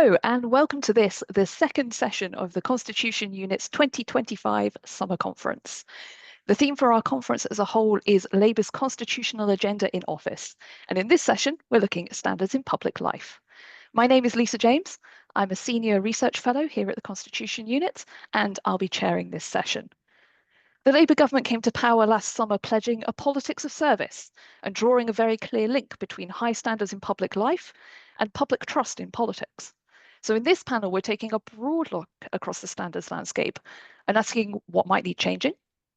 Hello and welcome to the second session of the Constitution Unit's 2025 Summer Conference. The theme for our conference as a whole is Labour's constitutional agenda in office. And in this session, we're looking at standards in public life. My name is Lisa James. I'm a senior research fellow here at the Constitution Unit, and I'll be chairing this session. The Labour government came to power last summer pledging a politics of service and drawing a very clear link between high standards in public life and public trust in politics. So in this panel, we're taking a broad look across the standards landscape and asking what might need changing,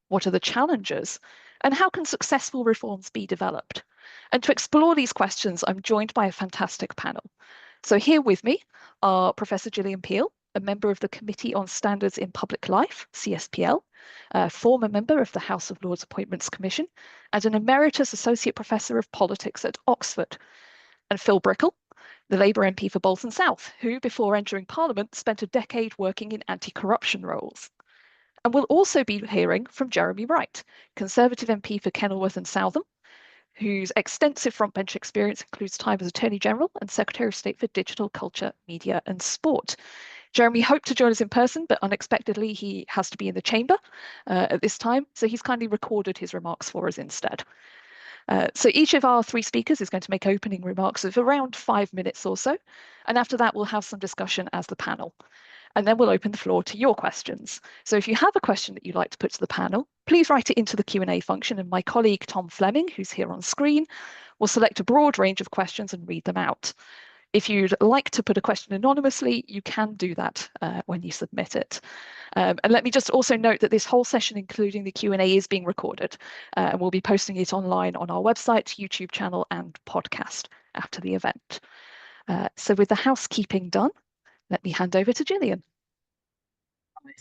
what are the challenges, and how can successful reforms be developed? And to explore these questions, I'm joined by a fantastic panel. So here with me are Professor Gillian Peele, a member of the Committee on Standards in Public Life, CSPL, a former member of the House of Lords Appointments Commission, and an Emeritus Associate Professor of Politics at Oxford. And Phil Brickell, the Labour MP for Bolton South, who, before entering Parliament, spent a decade working in anti-corruption roles. And we'll also be hearing from Jeremy Wright, Conservative MP for Kenilworth and Southam, whose extensive frontbench experience includes time as Attorney General and Secretary of State for Digital, Culture, Media and Sport. Jeremy hoped to join us in person, but unexpectedly he has to be in the chamber at this time, so he's kindly recorded his remarks for us instead. So each of our three speakers is going to make opening remarks of around 5 minutes or so, and after that we'll have some discussion as the panel. And then we'll open the floor to your questions. So if you have a question that you'd like to put to the panel, please write it into the Q&A function, and my colleague Tom Fleming, who's here on screen, will select a broad range of questions and read them out. If you'd like to put a question anonymously, you can do that when you submit it. And let me just also note that this whole session, including the Q&A, is being recorded, and we'll be posting it online on our website, YouTube channel and podcast after the event. So with the housekeeping done, let me hand over to Gillian.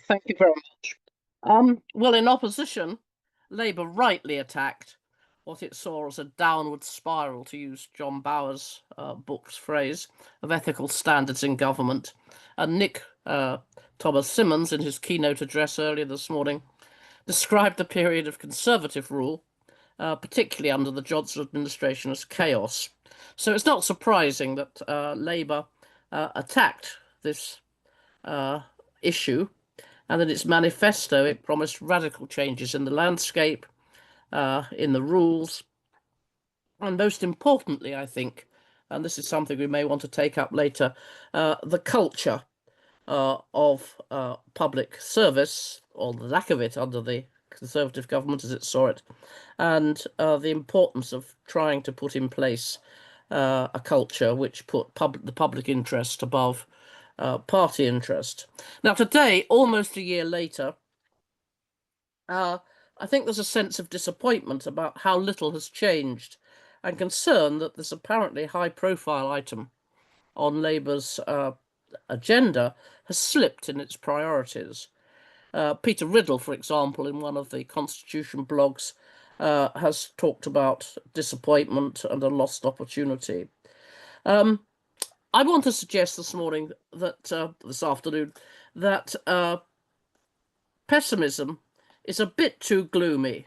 Thank you very much. Well, in opposition, Labour rightly attacked what it saw as a downward spiral, to use John Bower's book's phrase, of ethical standards in government. And Nick Thomas Symonds, in his keynote address earlier this morning, described the period of Conservative rule, particularly under the Johnson administration, as chaos. So it's not surprising that Labour attacked this issue, and in its manifesto it promised radical changes in the landscape, in the rules, and most importantly, I think, and this is something we may want to take up later, the culture of public service, or the lack of it under the Conservative government as it saw it, and the importance of trying to put in place a culture which put the public interest above party interest. Now today, almost a year later, I think there's a sense of disappointment about how little has changed, and concern that this apparently high-profile item on Labour's agenda has slipped in its priorities. Peter Riddle, for example, in one of the Constitution blogs, has talked about disappointment and a lost opportunity. I want to suggest this afternoon, that pessimism is a bit too gloomy,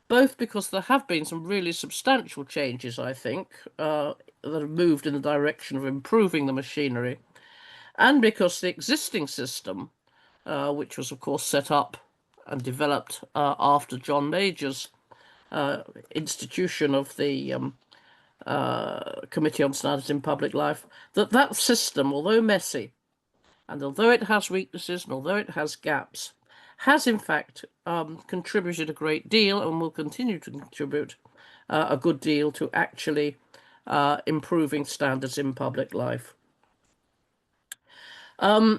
both because there have been some really substantial changes, I think, that have moved in the direction of improving the machinery, and because the existing system, which was of course set up and developed after John Major's institution of the Committee on Standards in Public Life, that system, although messy, and although it has weaknesses and although it has gaps, has in fact contributed a great deal and will continue to contribute a good deal to actually improving standards in public life. I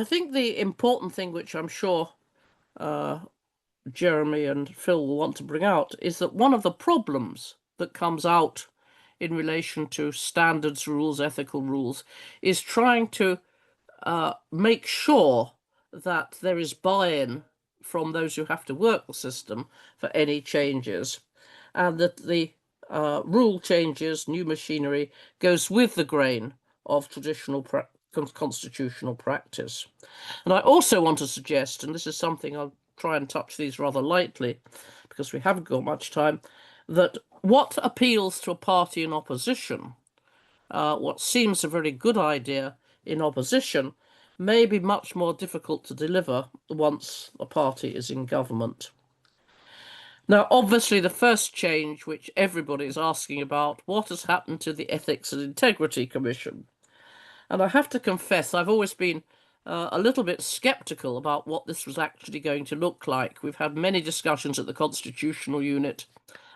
think the important thing, which I'm sure Jeremy and Phil will want to bring out, is that one of the problems that comes out in relation to standards rules, ethical rules, is trying to make sure that there is buy-in from those who have to work the system for any changes, and that the rule changes, new machinery, goes with the grain of traditional constitutional practice. And I also want to suggest, and this is something I'll try and touch these rather lightly because we haven't got much time, that what appeals to a party in opposition what seems a very good idea in opposition may be much more difficult to deliver once the party is in government. Now, obviously, the first change, which everybody is asking about, what has happened to the Ethics and Integrity Commission? And I have to confess, I've always been a little bit sceptical about what this was actually going to look like. We've had many discussions at the Constitutional Unit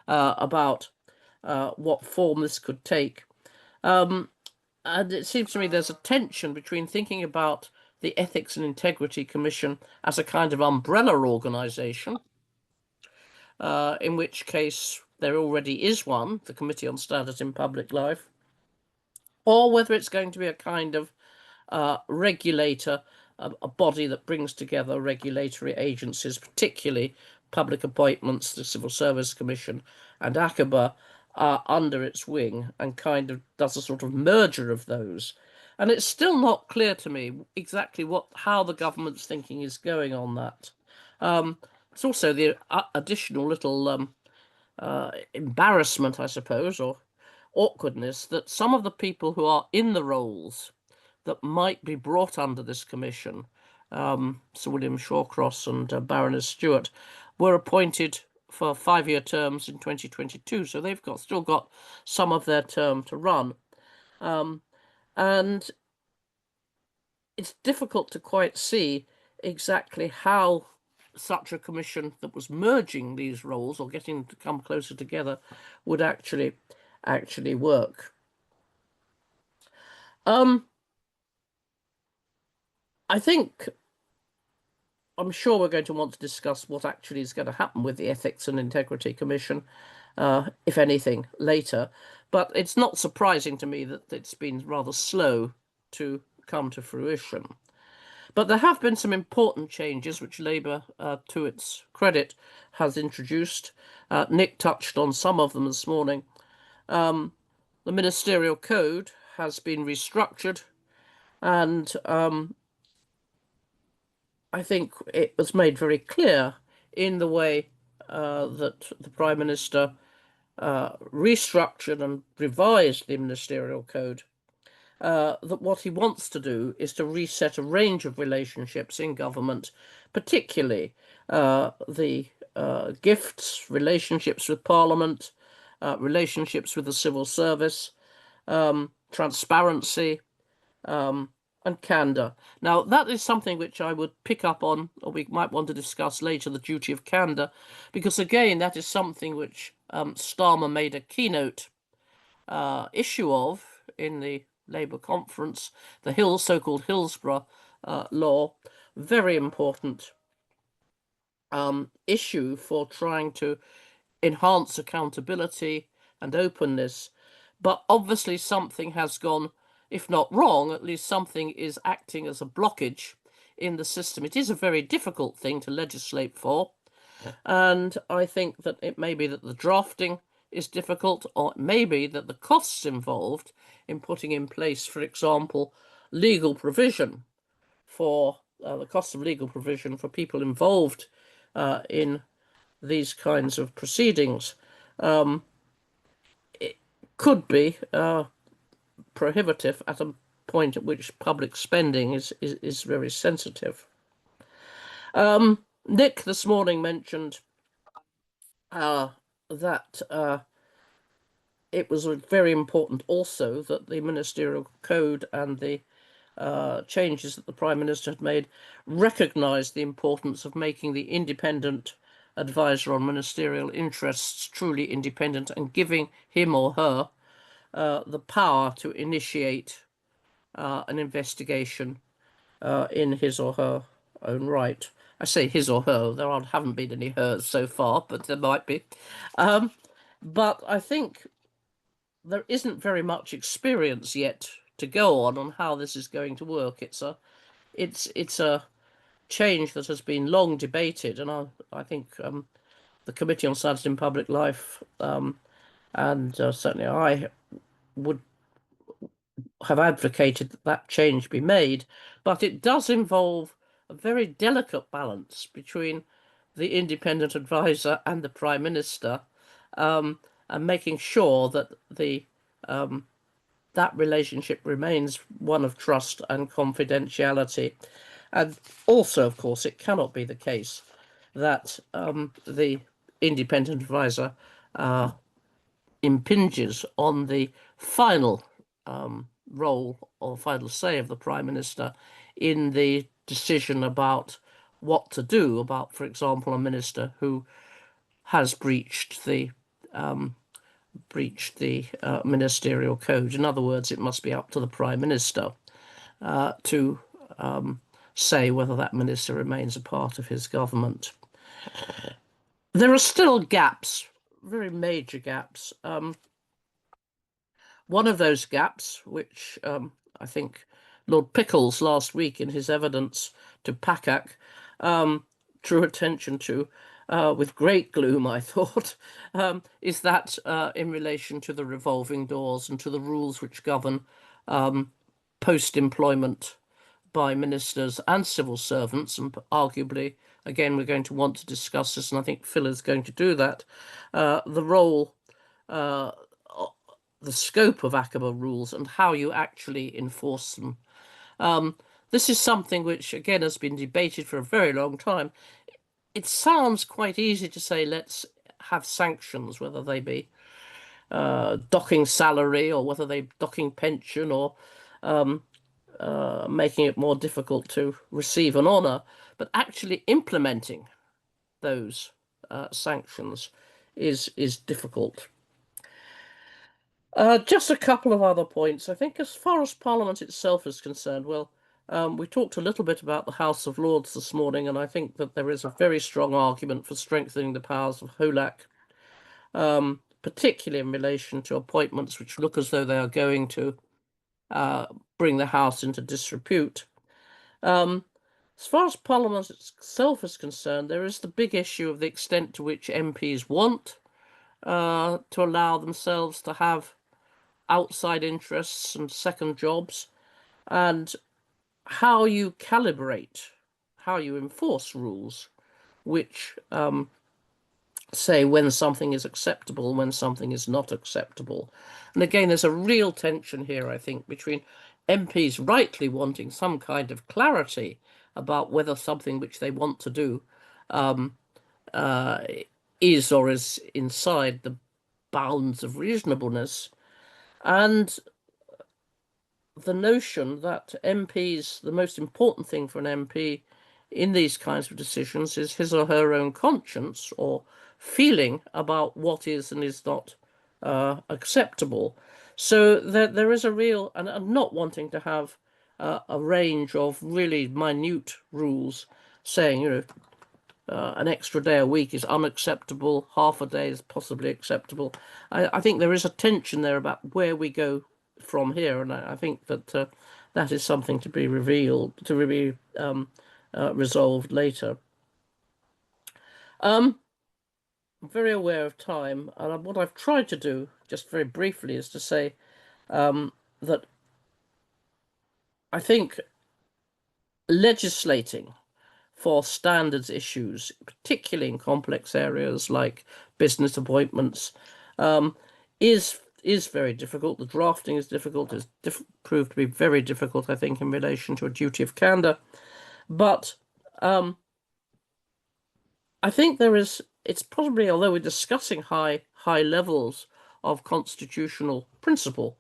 about what form this could take. And it seems to me there's a tension between thinking about the Ethics and Integrity Commission as a kind of umbrella organisation, in which case there already is one, the Committee on Standards in Public Life, or whether it's going to be a kind of regulator, a body that brings together regulatory agencies, particularly public appointments, the Civil Service Commission and ACABA, under its wing, and kind of does a sort of merger of those. And it's still not clear to me exactly how the government's thinking is going on that. It's also the additional little embarrassment, I suppose, or awkwardness, that some of the people who are in the roles that might be brought under this commission, Sir William Shawcross and Baroness Stewart, were appointed for 5-year terms in 2022, so they've still got some of their term to run. And it's difficult to quite see exactly how such a commission that was merging these roles or getting to come closer together would actually work. I'm sure we're going to want to discuss what actually is going to happen with the Ethics and Integrity Commission, if anything, later. But it's not surprising to me that it's been rather slow to come to fruition. But there have been some important changes which Labour, to its credit, has introduced. Nick touched on some of them this morning. The Ministerial Code has been restructured, and I think it was made very clear in the way that the Prime Minister restructured and revised the Ministerial Code, that what he wants to do is to reset a range of relationships in government, particularly the gifts, relationships with Parliament, relationships with the civil service, transparency, and candour. Now, that is something which I would pick up on, or we might want to discuss later, the duty of candour, because again, that is something which Starmer made a keynote issue of in the Labour conference, the so-called Hillsborough law, very important issue for trying to enhance accountability and openness. But obviously something has gone, if not wrong, at least something is acting as a blockage in the system. It is a very difficult thing to legislate for, and I think that it may be that the drafting is difficult, or it may be that the costs involved in putting in place, for example, legal provision for the cost of legal provision for people involved in these kinds of proceedings, it could be prohibitive at a point at which public spending is very sensitive. Nick this morning mentioned that it was very important also that the Ministerial Code and the changes that the Prime Minister had made recognised the importance of making the independent advisor on ministerial interests truly independent and giving him or her the power to initiate an investigation in his or her own right. I say his or her, there haven't been any hers so far, but there might be. But I think there isn't very much experience yet to go on how this is going to work. It's a change that has been long debated, and I think the Committee on Standards in Public Life and certainly I would have advocated that change be made, but it does involve a very delicate balance between the independent advisor and the Prime Minister, and making sure that the that relationship remains one of trust and confidentiality. And also, of course, it cannot be the case that the independent advisor impinges on the final role or final say of the Prime Minister in the decision about what to do about, for example, a minister who has breached the ministerial code. In other words, it must be up to the Prime Minister to say whether that minister remains a part of his government. There are still gaps, very major gaps. One of those gaps, which I think Lord Pickles last week in his evidence to PACAC drew attention to with great gloom, I thought, is that in relation to the revolving doors and to the rules which govern post-employment by ministers and civil servants, and arguably, again, we're going to want to discuss this, and I think Phil is going to do that, the role, the scope of ACABA rules and how you actually enforce them. This is something which, again, has been debated for a very long time. It sounds quite easy to say, let's have sanctions, whether they be docking salary or whether they docking pension or making it more difficult to receive an honour, but actually implementing those sanctions is difficult. Just a couple of other points. I think as far as Parliament itself is concerned, well, we talked a little bit about the House of Lords this morning, and I think that there is a very strong argument for strengthening the powers of HOLAC, particularly in relation to appointments which look as though they are going to bring the House into disrepute. As far as Parliament itself is concerned, there is the big issue of the extent to which MPs want to allow themselves to have outside interests and second jobs, and how you calibrate, how you enforce rules which say when something is acceptable, when something is not acceptable. And again, there's a real tension here, I think, between MPs rightly wanting some kind of clarity about whether something which they want to do is or is inside the bounds of reasonableness, and the notion that MPs, the most important thing for an MP in these kinds of decisions is his or her own conscience or feeling about what is and is not acceptable. So there is a real, and not wanting to have a range of really minute rules saying, you know, an extra day a week is unacceptable, half a day is possibly acceptable. I think there is a tension there about where we go from here, and I think that that is something to be resolved later. I'm very aware of time, and what I've tried to do, just very briefly, is to say that I think legislating for standards issues, particularly in complex areas like business appointments, is very difficult. The drafting is difficult. It's proved to be very difficult, I think, in relation to a duty of candour. But I think it's probably, although we're discussing high levels of constitutional principle,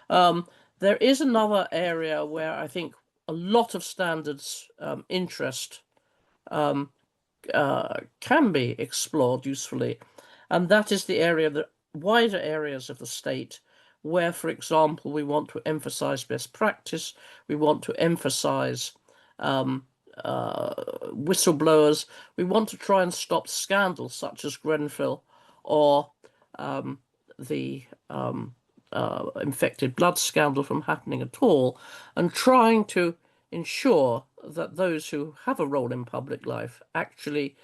there is another area where I think a lot of standards interest can be explored usefully, and that is the area, the wider areas of the state where, for example, we want to emphasize best practice, we want to emphasize whistleblowers, we want to try and stop scandals such as Grenfell or the infected blood scandal from happening at all, and trying to ensure that those who have a role in public life actually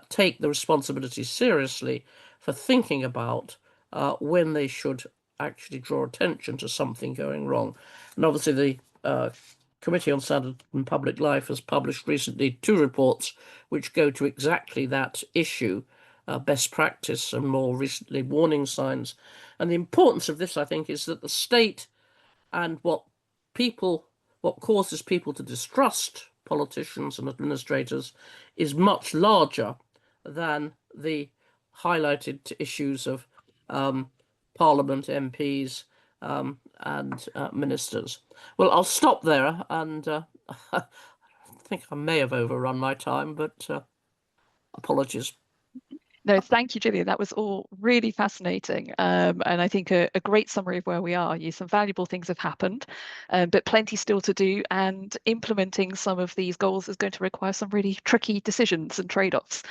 take the responsibility seriously for thinking about when they should actually draw attention to something going wrong. And obviously the Committee on Standards in Public Life has published recently 2 reports which go to exactly that issue, best practice and more recently warning signs. And the importance of this, I think, is that the state And what causes people to distrust politicians and administrators is much larger than the highlighted issues of Parliament, MPs, and ministers. Well, I'll stop there, and I think I may have overrun my time, but apologies. No, thank you, Gillian. That was all really fascinating. And I think a great summary of where we are. Some valuable things have happened, but plenty still to do. And implementing some of these goals is going to require some really tricky decisions and trade-offs.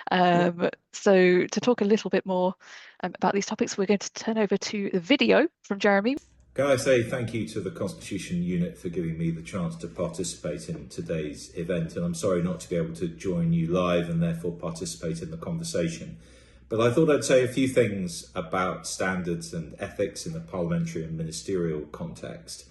So to talk a little bit more about these topics, we're going to turn over to the video from Jeremy. Can I say thank you to the Constitution Unit for giving me the chance to participate in today's event, and I'm sorry not to be able to join you live and therefore participate in the conversation. But I thought I'd say a few things about standards and ethics in the parliamentary and ministerial context,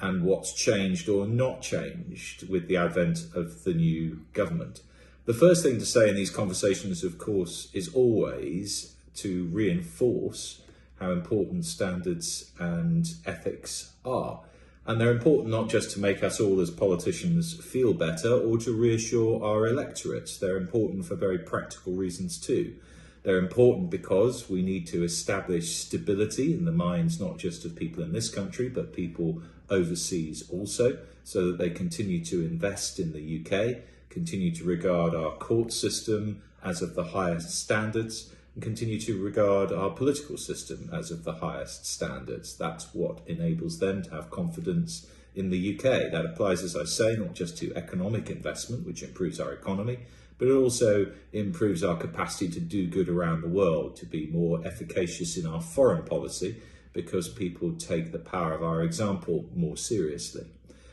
and what's changed or not changed with the advent of the new government. The first thing to say in these conversations, of course, is always to reinforce how important standards and ethics are. And they're important not just to make us all as politicians feel better or to reassure our electorates. They're important for very practical reasons too. They're important because we need to establish stability in the minds not just of people in this country, but people overseas also, so that they continue to invest in the UK, continue to regard our court system as of the highest standards, and continue to regard our political system as of the highest standards. That's what enables them to have confidence in the UK. That applies, as I say, not just to economic investment, which improves our economy, but it also improves our capacity to do good around the world, to be more efficacious in our foreign policy, because people take the power of our example more seriously.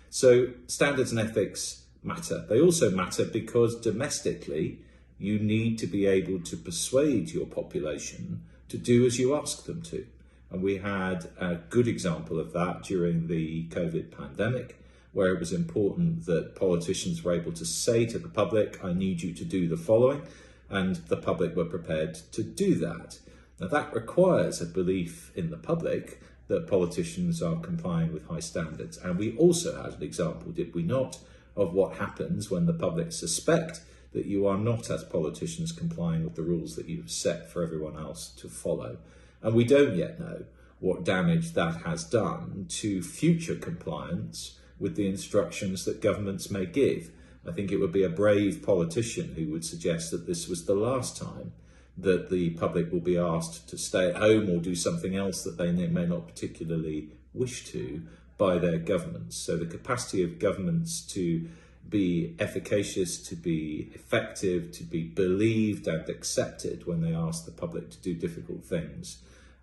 So standards and ethics matter. They also matter because domestically, you need to be able to persuade your population to do as you ask them to. And we had a good example of that during the COVID pandemic, where it was important that politicians were able to say to the public, I need you to do the following, and the public were prepared to do that. Now that requires a belief in the public that politicians are complying with high standards. And we also had an example, did we not, of what happens when the public suspect that you are not, as politicians, complying with the rules that you've set for everyone else to follow. And we don't yet know what damage that has done to future compliance with the instructions that governments may give. I think it would be a brave politician who would suggest that this was the last time that the public will be asked to stay at home or do something else that they may not particularly wish to by their governments. So the capacity of governments to be efficacious, to be effective, to be believed and accepted when they ask the public to do difficult things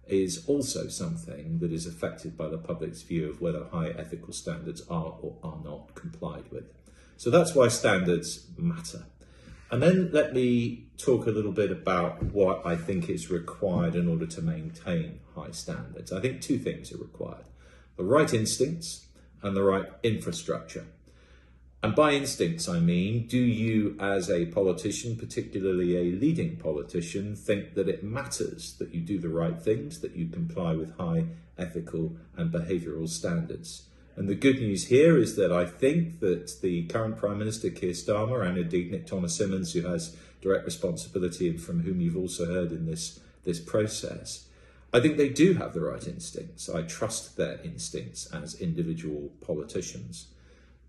is also something that is affected by the public's view of whether high ethical standards are or are not complied with. So that's why standards matter. And then let me talk a little bit about what I think is required in order to maintain high standards. I think two things are required: the right instincts and the right infrastructure. And by instincts, I mean, do you as a politician, particularly a leading politician, think that it matters that you do the right things, that you comply with high ethical and behavioural standards? And the good news here is that I think that the current Prime Minister, Keir Starmer, and indeed Nick Thomas-Symonds, who has direct responsibility and from whom you've also heard in this process, I think they do have the right instincts. I trust their instincts as individual politicians.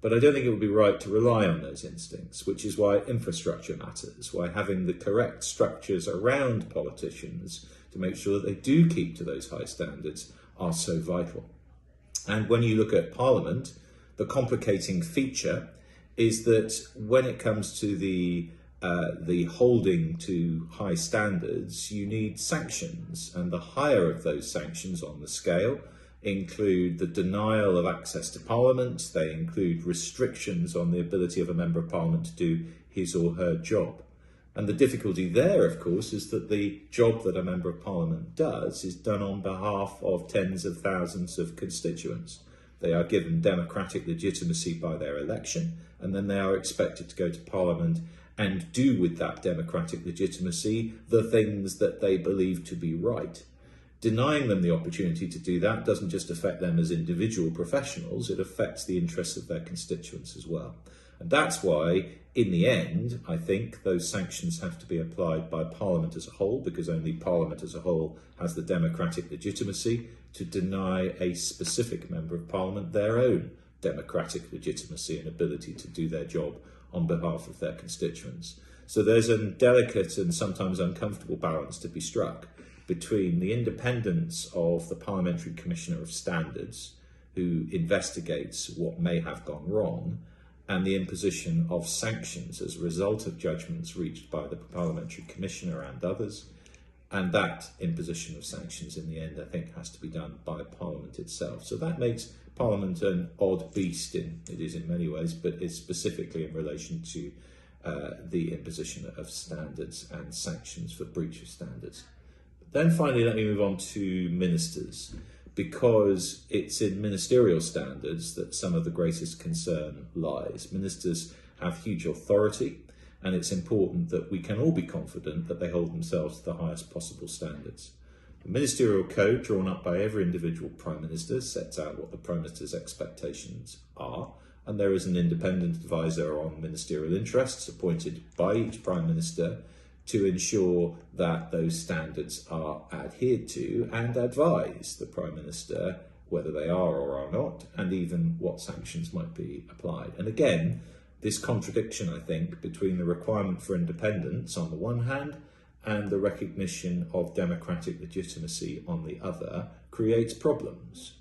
But I don't think it would be right to rely on those instincts, which is why infrastructure matters, why having the correct structures around politicians to make sure that they do keep to those high standards are so vital. And when you look at Parliament, the complicating feature is that when it comes to the holding to high standards, you need sanctions, and the higher of those sanctions on the scale include the denial of access to Parliament. They include restrictions on the ability of a Member of Parliament to do his or her job. And the difficulty there, of course, is that the job that a Member of Parliament does is done on behalf of tens of thousands of constituents. They are given democratic legitimacy by their election, and then they are expected to go to Parliament and do with that democratic legitimacy the things that they believe to be right. Denying them the opportunity to do that doesn't just affect them as individual professionals, it affects the interests of their constituents as well. And that's why, in the end, I think those sanctions have to be applied by Parliament as a whole, because only Parliament as a whole has the democratic legitimacy to deny a specific member of Parliament their own democratic legitimacy and ability to do their job on behalf of their constituents. So there's a delicate and sometimes uncomfortable balance to be struck between the independence of the Parliamentary Commissioner of Standards, who investigates what may have gone wrong, and the imposition of sanctions as a result of judgments reached by the Parliamentary Commissioner and others. And that imposition of sanctions in the end, I think, has to be done by Parliament itself. So that makes Parliament an odd beast, it is in many ways, but it's specifically in relation to the imposition of standards and sanctions for breach of standards. Then finally, let me move on to ministers, because it's in ministerial standards that some of the greatest concern lies. Ministers have huge authority, and it's important that we can all be confident that they hold themselves to the highest possible standards. The ministerial code drawn up by every individual Prime Minister sets out what the Prime Minister's expectations are, and there is an independent advisor on ministerial interests appointed by each Prime Minister to ensure that those standards are adhered to and advise the Prime Minister whether they are or are not, and even what sanctions might be applied. And again, this contradiction, I think, between the requirement for independence on the one hand and the recognition of democratic legitimacy on the other creates problems.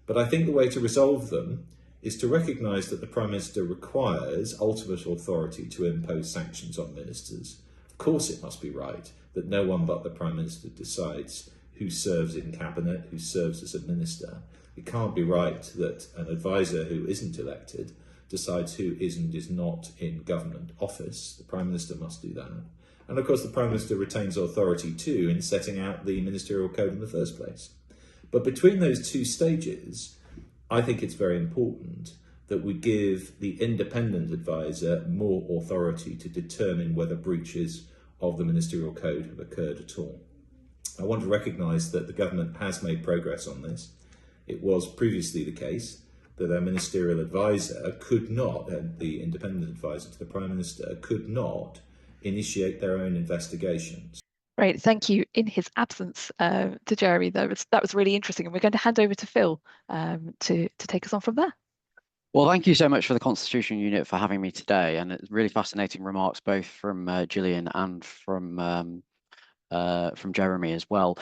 But I think the way to resolve them is to recognise that the Prime Minister requires ultimate authority to impose sanctions on ministers. Of course, it must be right that no one but the Prime Minister decides who serves in cabinet, who serves as a minister. It can't be right that an advisor who isn't elected decides who is and is not in government office. The Prime Minister must do that. And of course, the Prime Minister retains authority too in setting out the ministerial code in the first place. But between those two stages, I think it's very important that we give the independent advisor more authority to determine whether breaches of the ministerial code have occurred at all. I want to recognise that the government has made progress on this. It was previously the case that a ministerial advisor could not, the independent advisor to the Prime Minister, could not initiate their own investigations. Great, thank you. In his absence, to Jeremy, that was really interesting, and we're going to hand over to Phil to take us on from there. Well, thank you so much for the Constitution Unit for having me today, and it's really fascinating remarks both from Gillian and from Jeremy as well.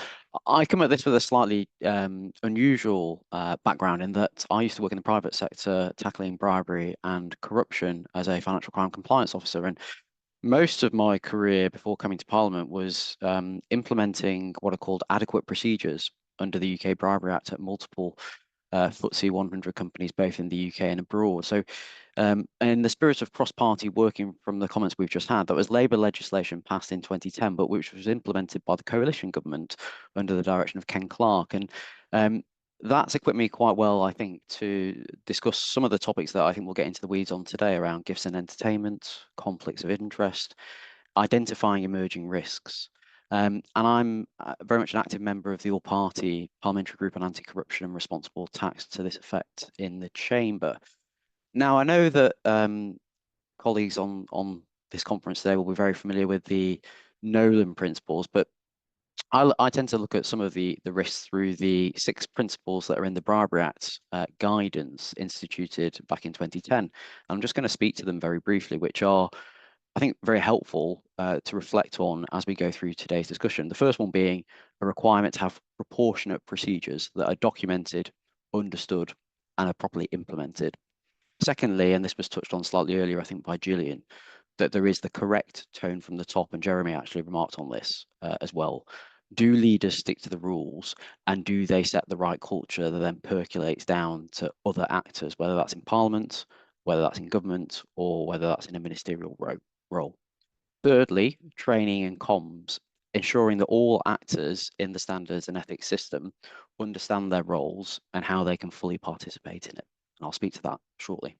I come at this with a slightly unusual background in that I used to work in the private sector tackling bribery and corruption as a financial crime compliance officer, and most of my career before coming to Parliament was implementing what are called adequate procedures under the UK Bribery Act at multiple FTSE 100 companies, both in the UK and abroad. So in the spirit of cross-party working from the comments we've just had, that was Labour legislation passed in 2010, but which was implemented by the coalition government under the direction of Ken Clarke. And that's equipped me quite well, I think, to discuss some of the topics that I think we'll get into the weeds on today around gifts and entertainment, conflicts of interest, identifying emerging risks. And I'm very much an active member of the all-party parliamentary group on anti-corruption and responsible tax to this effect in the chamber. Now, I know that colleagues on this conference today will be very familiar with the Nolan principles, but I tend to look at some of the risks through the 6 principles that are in the Bribery Act guidance instituted back in 2010. I'm just going to speak to them very briefly, which are, I think, very helpful to reflect on as we go through today's discussion. The first one being a requirement to have proportionate procedures that are documented, understood, and are properly implemented. Secondly, and this was touched on slightly earlier, I think, by Gillian, that there is the correct tone from the top, and Jeremy actually remarked on this as well. Do leaders stick to the rules, and do they set the right culture that then percolates down to other actors, whether that's in Parliament, whether that's in government, or whether that's in a ministerial role? Thirdly, training and comms, ensuring that all actors in the standards and ethics system understand their roles and how they can fully participate in it. And I'll speak to that shortly.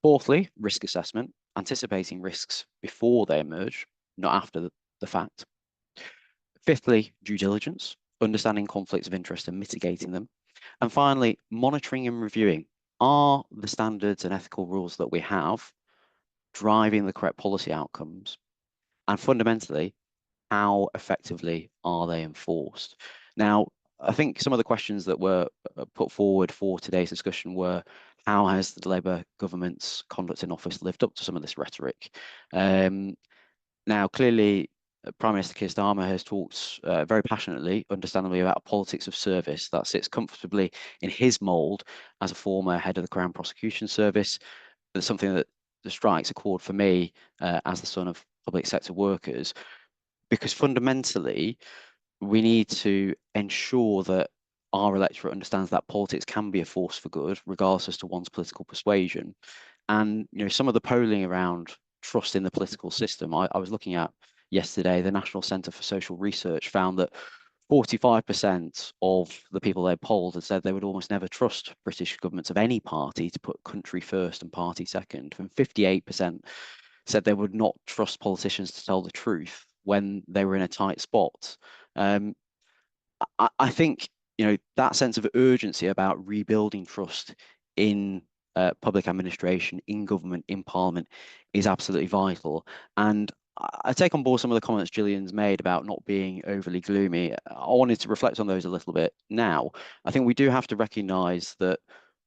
Fourthly, risk assessment, anticipating risks before they emerge, not after the fact. Fifthly, due diligence, understanding conflicts of interest and mitigating them. And finally, monitoring and reviewing. Are the standards and ethical rules that we have driving the correct policy outcomes? And fundamentally, how effectively are they enforced? Now, I think some of the questions that were put forward for today's discussion were, how has the Labour government's conduct in office lived up to some of this rhetoric? Now, clearly, Prime Minister Keir Starmer has talked very passionately, understandably, about politics of service that sits comfortably in his mould as a former head of the Crown Prosecution Service. That's something that strikes a chord for me as the son of public sector workers, because fundamentally, we need to ensure that our electorate understands that politics can be a force for good, regardless as to one's political persuasion. And some of the polling around trust in the political system, I was looking at yesterday, the National Centre for Social Research found that 45% of the people they polled had said they would almost never trust British governments of any party to put country first and party second, and 58% said they would not trust politicians to tell the truth when they were in a tight spot. I think that sense of urgency about rebuilding trust in public administration, in government, in Parliament is absolutely vital. And I take on board some of the comments Gillian's made about not being overly gloomy. I wanted to reflect on those a little bit now. I think we do have to recognise that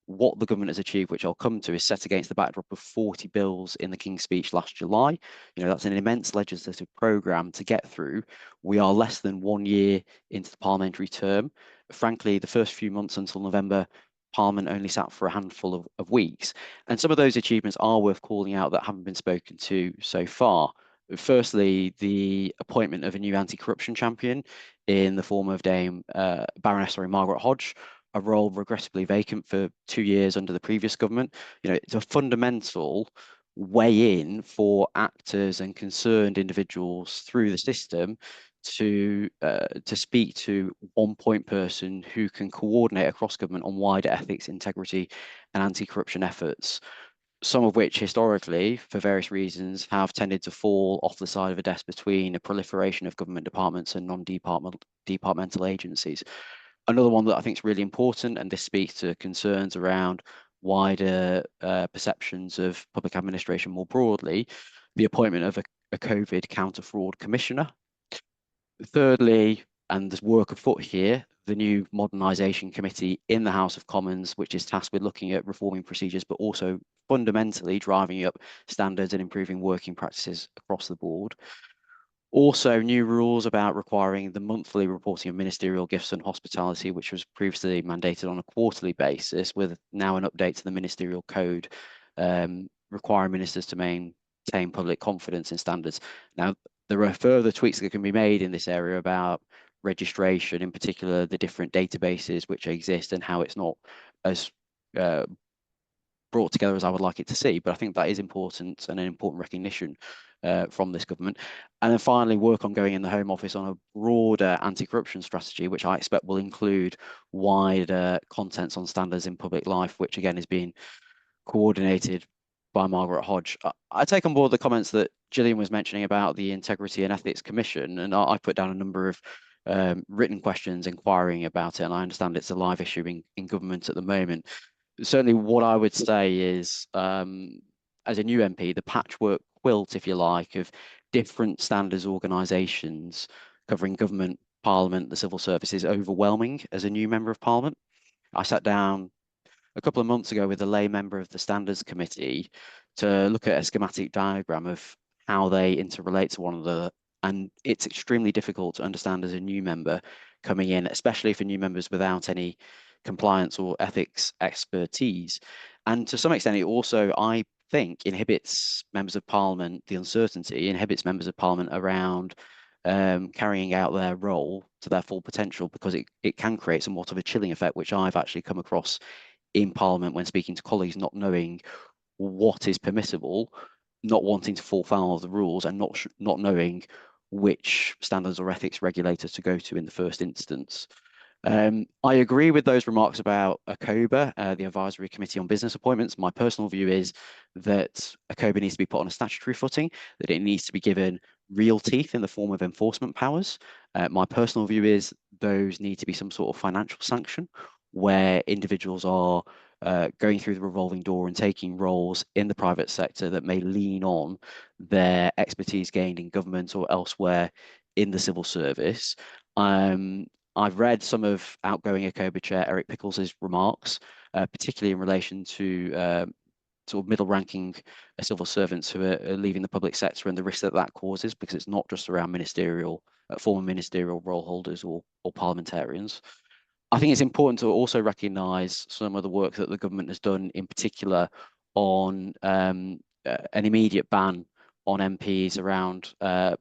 what the government has achieved, which I'll come to, is set against the backdrop of 40 bills in the King's Speech last July. That's an immense legislative programme to get through. We are less than 1 year into the parliamentary term. Frankly, the first few months until November, Parliament only sat for a handful of weeks. And some of those achievements are worth calling out that haven't been spoken to so far. Firstly, the appointment of a new anti-corruption champion in the form of Baroness Margaret Hodge, a role regrettably vacant for 2 years under the previous government. It's a fundamental way in for actors and concerned individuals through the system to speak to one point person who can coordinate across government on wider ethics, integrity, and anti-corruption efforts, some of which historically, for various reasons, have tended to fall off the side of a desk between a proliferation of government departments and non-departmental agencies. Another one that I think is really important, and this speaks to concerns around wider perceptions of public administration more broadly, the appointment of a COVID counter-fraud commissioner. Thirdly, and there's work afoot here, the new modernisation committee in the House of Commons, which is tasked with looking at reforming procedures, but also fundamentally driving up standards and improving working practices across the board. Also, new rules about requiring the monthly reporting of ministerial gifts and hospitality, which was previously mandated on a quarterly basis, with now an update to the ministerial code requiring ministers to maintain public confidence in standards. Now, there are further tweaks that can be made in this area about registration, in particular the different databases which exist and how it's not as brought together as I would like it to see. But I think that is important and an important recognition from this government. And then finally, work ongoing in the Home Office on a broader anti-corruption strategy, which I expect will include wider contents on standards in public life, which again is being coordinated by Margaret Hodge. I take on board the comments that Gillian was mentioning about the Integrity and Ethics Commission, and I put down a number of written questions inquiring about it, and I understand it's a live issue in government at the moment. Certainly what I would say is, as a new MP, the patchwork quilt, if you like, of different standards organisations covering government, Parliament, the civil service is overwhelming as a new member of Parliament. I sat down a couple of months ago with a lay member of the Standards Committee to look at a schematic diagram of how they interrelate to one another. And it's extremely difficult to understand as a new member coming in, especially for new members without any compliance or ethics expertise. And to some extent, it also, I think, inhibits members of Parliament, the uncertainty inhibits members of Parliament around carrying out their role to their full potential, because it can create somewhat of a chilling effect, which I've actually come across in Parliament when speaking to colleagues, not knowing what is permissible, not wanting to fall foul of the rules, and not knowing which standards or ethics regulator to go to in the first instance. I agree with those remarks about ACOBA, the Advisory Committee on Business Appointments. My personal view is that ACOBA needs to be put on a statutory footing, that it needs to be given real teeth in the form of enforcement powers. My personal view is those need to be some sort of financial sanction where individuals are going through the revolving door and taking roles in the private sector that may lean on their expertise gained in government or elsewhere in the civil service. I've read some of outgoing ECOBA Chair Eric Pickles' remarks, particularly in relation to sort of middle-ranking civil servants who are leaving the public sector and the risk that that causes, because it's not just around ministerial, former ministerial role holders or parliamentarians. I think it's important to also recognise some of the work that the government has done, in particular on an immediate ban on MPs around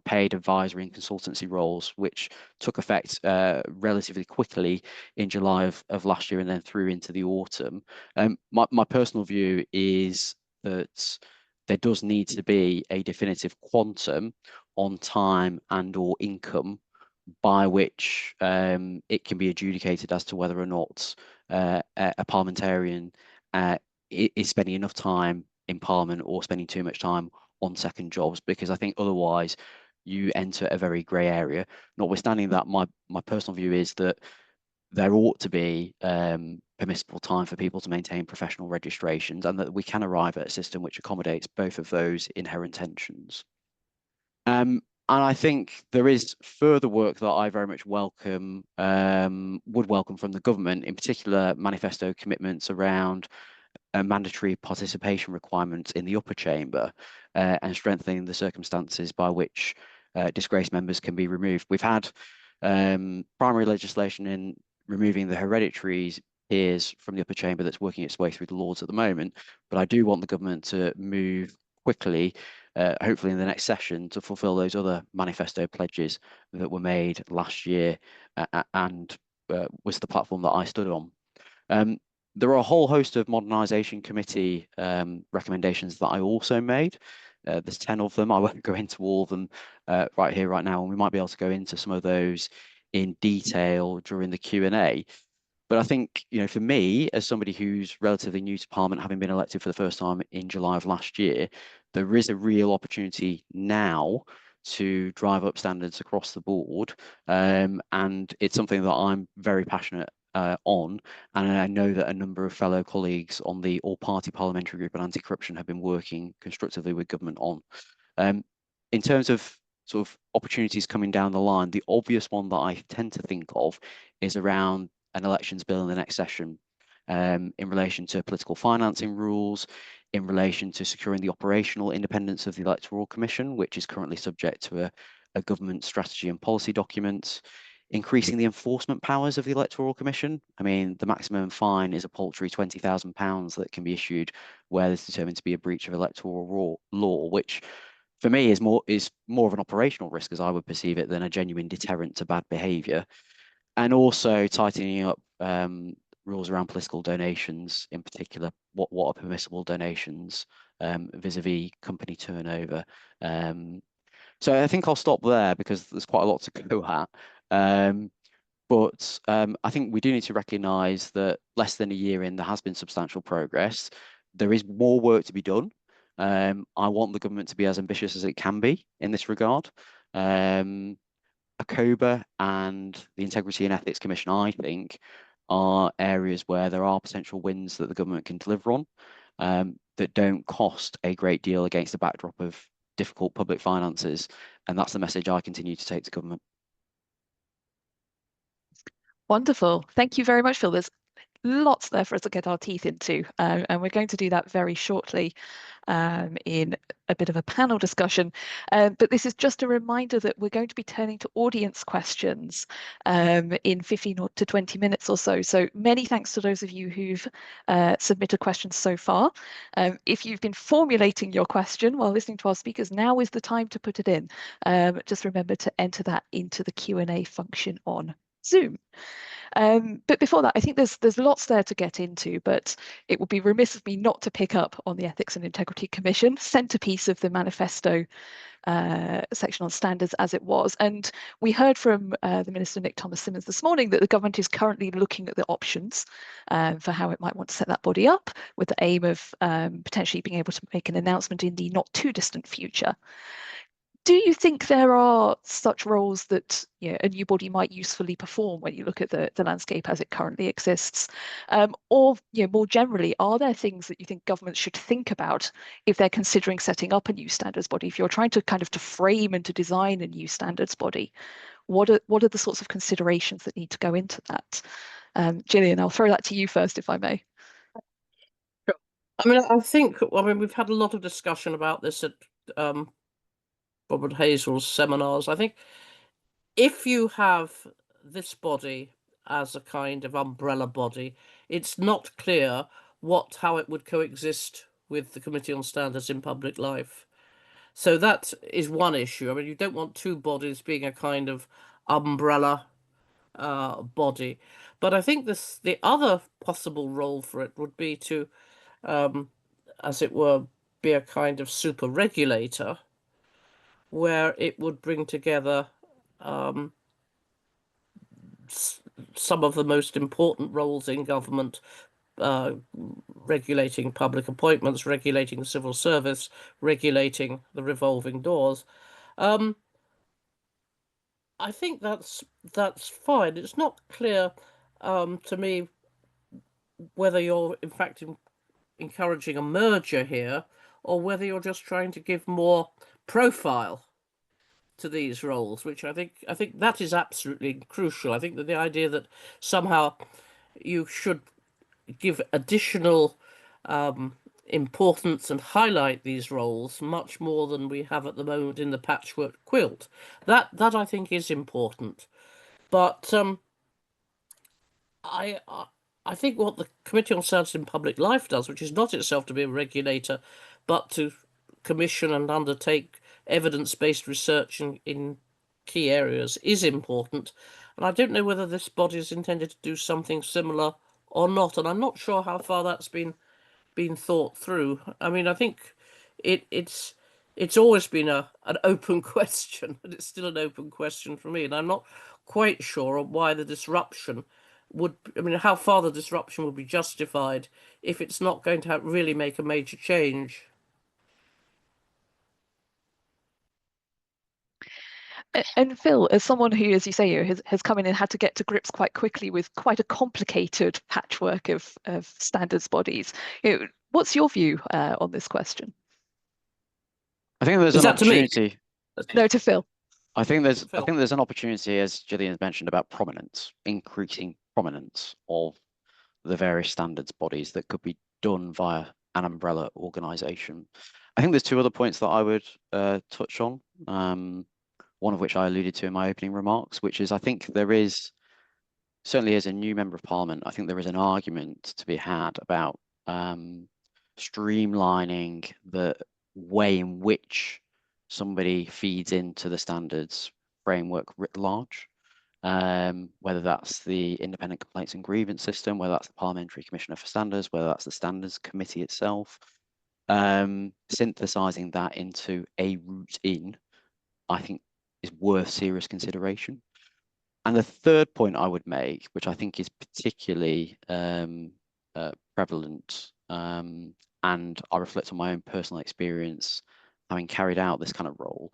paid advisory and consultancy roles, which took effect relatively quickly in July of last year and then through into the autumn. My personal view is that there does need to be a definitive quantum on time and or income by which it can be adjudicated as to whether or not a parliamentarian is spending enough time in Parliament or spending too much time on second jobs, because I think otherwise you enter a very grey area. Notwithstanding that, my personal view is that there ought to be permissible time for people to maintain professional registrations, and that we can arrive at a system which accommodates both of those inherent tensions. And I think there is further work that I very much welcome, would welcome from the government, in particular manifesto commitments around mandatory participation requirements in the upper chamber and strengthening the circumstances by which disgraced members can be removed. We've had primary legislation in removing the hereditary peers from the upper chamber that's working its way through the Lords at the moment, but I do want the government to move quickly, hopefully in the next session, to fulfil those other manifesto pledges that were made last year and was the platform that I stood on. There are a whole host of modernisation committee recommendations that I also made. There's 10 of them. I won't go into all of them right here, right now, and we might be able to go into some of those in detail during the Q&A. But I think, you know, for me, as somebody who's relatively new to Parliament, having been elected for the first time in July of last year, there is a real opportunity now to drive up standards across the board. And it's something that I'm very passionate on, and I know that a number of fellow colleagues on the all-party parliamentary group on anti-corruption have been working constructively with government on. In terms of sort of opportunities coming down the line, the obvious one that I tend to think of is around an elections bill in the next session, in relation to political financing rules, in relation to securing the operational independence of the Electoral Commission, which is currently subject to a government strategy and policy document, increasing the enforcement powers of the Electoral Commission. I mean, the maximum fine is a paltry £20,000 that can be issued where there's determined to be a breach of electoral law, which for me is more of an operational risk, as I would perceive it, than a genuine deterrent to bad behaviour. And also tightening up rules around political donations, in particular, what are permissible donations vis-a-vis company turnover. So I think I'll stop there because there's quite a lot to go at. But I think we do need to recognise that less than a year in, there has been substantial progress. There is more work to be done. I want the government to be as ambitious as it can be in this regard. ECOBA and the Integrity and Ethics Commission, I think, are areas where there are potential wins that the government can deliver on that don't cost a great deal against the backdrop of difficult public finances. And that's the message I continue to take to government. Wonderful. Thank you very much, Phil. There's lots there for us to get our teeth into, and we're going to do that very shortly in a bit of a panel discussion. But this is just a reminder that we're going to be turning to audience questions in 15 to 20 minutes or so. So many thanks to those of you who've submitted questions so far. If you've been formulating your question while listening to our speakers, now is the time to put it in. Just remember to enter that into the Q&A function on Zoom. But before that, I think there's lots there to get into, but it would be remiss of me not to pick up on the Ethics and Integrity Commission, centrepiece of the manifesto section on standards as it was. And we heard from the Minister Nick Thomas-Symonds this morning that the government is currently looking at the options for how it might want to set that body up, with the aim of potentially being able to make an announcement in the not too distant future. Do you think there are such roles that a new body might usefully perform when you look at the landscape as it currently exists? Or more generally, are there things that you think governments should think about if they're considering setting up a new standards body? If you're trying to kind of to frame and to design a new standards body, what are the sorts of considerations that need to go into that? Gillian, I'll throw that to you first, if I may. Sure. I mean, we've had a lot of discussion about this at Robert Hazel's seminars. I think if you have this body as a kind of umbrella body, it's not clear how it would coexist with the Committee on Standards in Public Life. So that is one issue. I mean, you don't want two bodies being a kind of umbrella body. But I think the other possible role for it would be to, as it were, be a kind of super regulator, where it would bring together some of the most important roles in government, regulating public appointments, regulating the civil service, regulating the revolving doors. I think that's fine. It's not clear to me whether you're in fact encouraging a merger here, or whether you're just trying to give more profile to these roles, which I think that is absolutely crucial. I think that the idea that somehow you should give additional importance and highlight these roles much more than we have at the moment in the patchwork quilt, that I think is important. But I think what the Committee on Standards in Public Life does, which is not itself to be a regulator, but to commission and undertake evidence-based research in key areas, is important. And I don't know whether this body is intended to do something similar or not. And I'm not sure how far that's been thought through. I mean, I think it's always been an open question, and it's still an open question for me. And I'm not quite sure why the disruption how far the disruption would be justified if it's not going to really make a major change. And Phil, as someone who, as you say, has come in and had to get to grips quite quickly with quite a complicated patchwork of standards bodies, what's your view on this question? I think there's Is an that to me? opportunity. No, to Phil. I think Phil. there's an opportunity, as Gillian mentioned, about prominence, increasing prominence of the various standards bodies that could be done via an umbrella organisation. I think there's two other points that I would touch on. One of which I alluded to in my opening remarks, which is I think there is, certainly as a new member of Parliament, I think there is an argument to be had about streamlining the way in which somebody feeds into the standards framework writ large, whether that's the Independent Complaints and Grievance System, whether that's the Parliamentary Commissioner for Standards, whether that's the Standards Committee itself, synthesising that into a route in, I think, is worth serious consideration. And the third point I would make, which I think is particularly prevalent, and I reflect on my own personal experience having carried out this kind of role,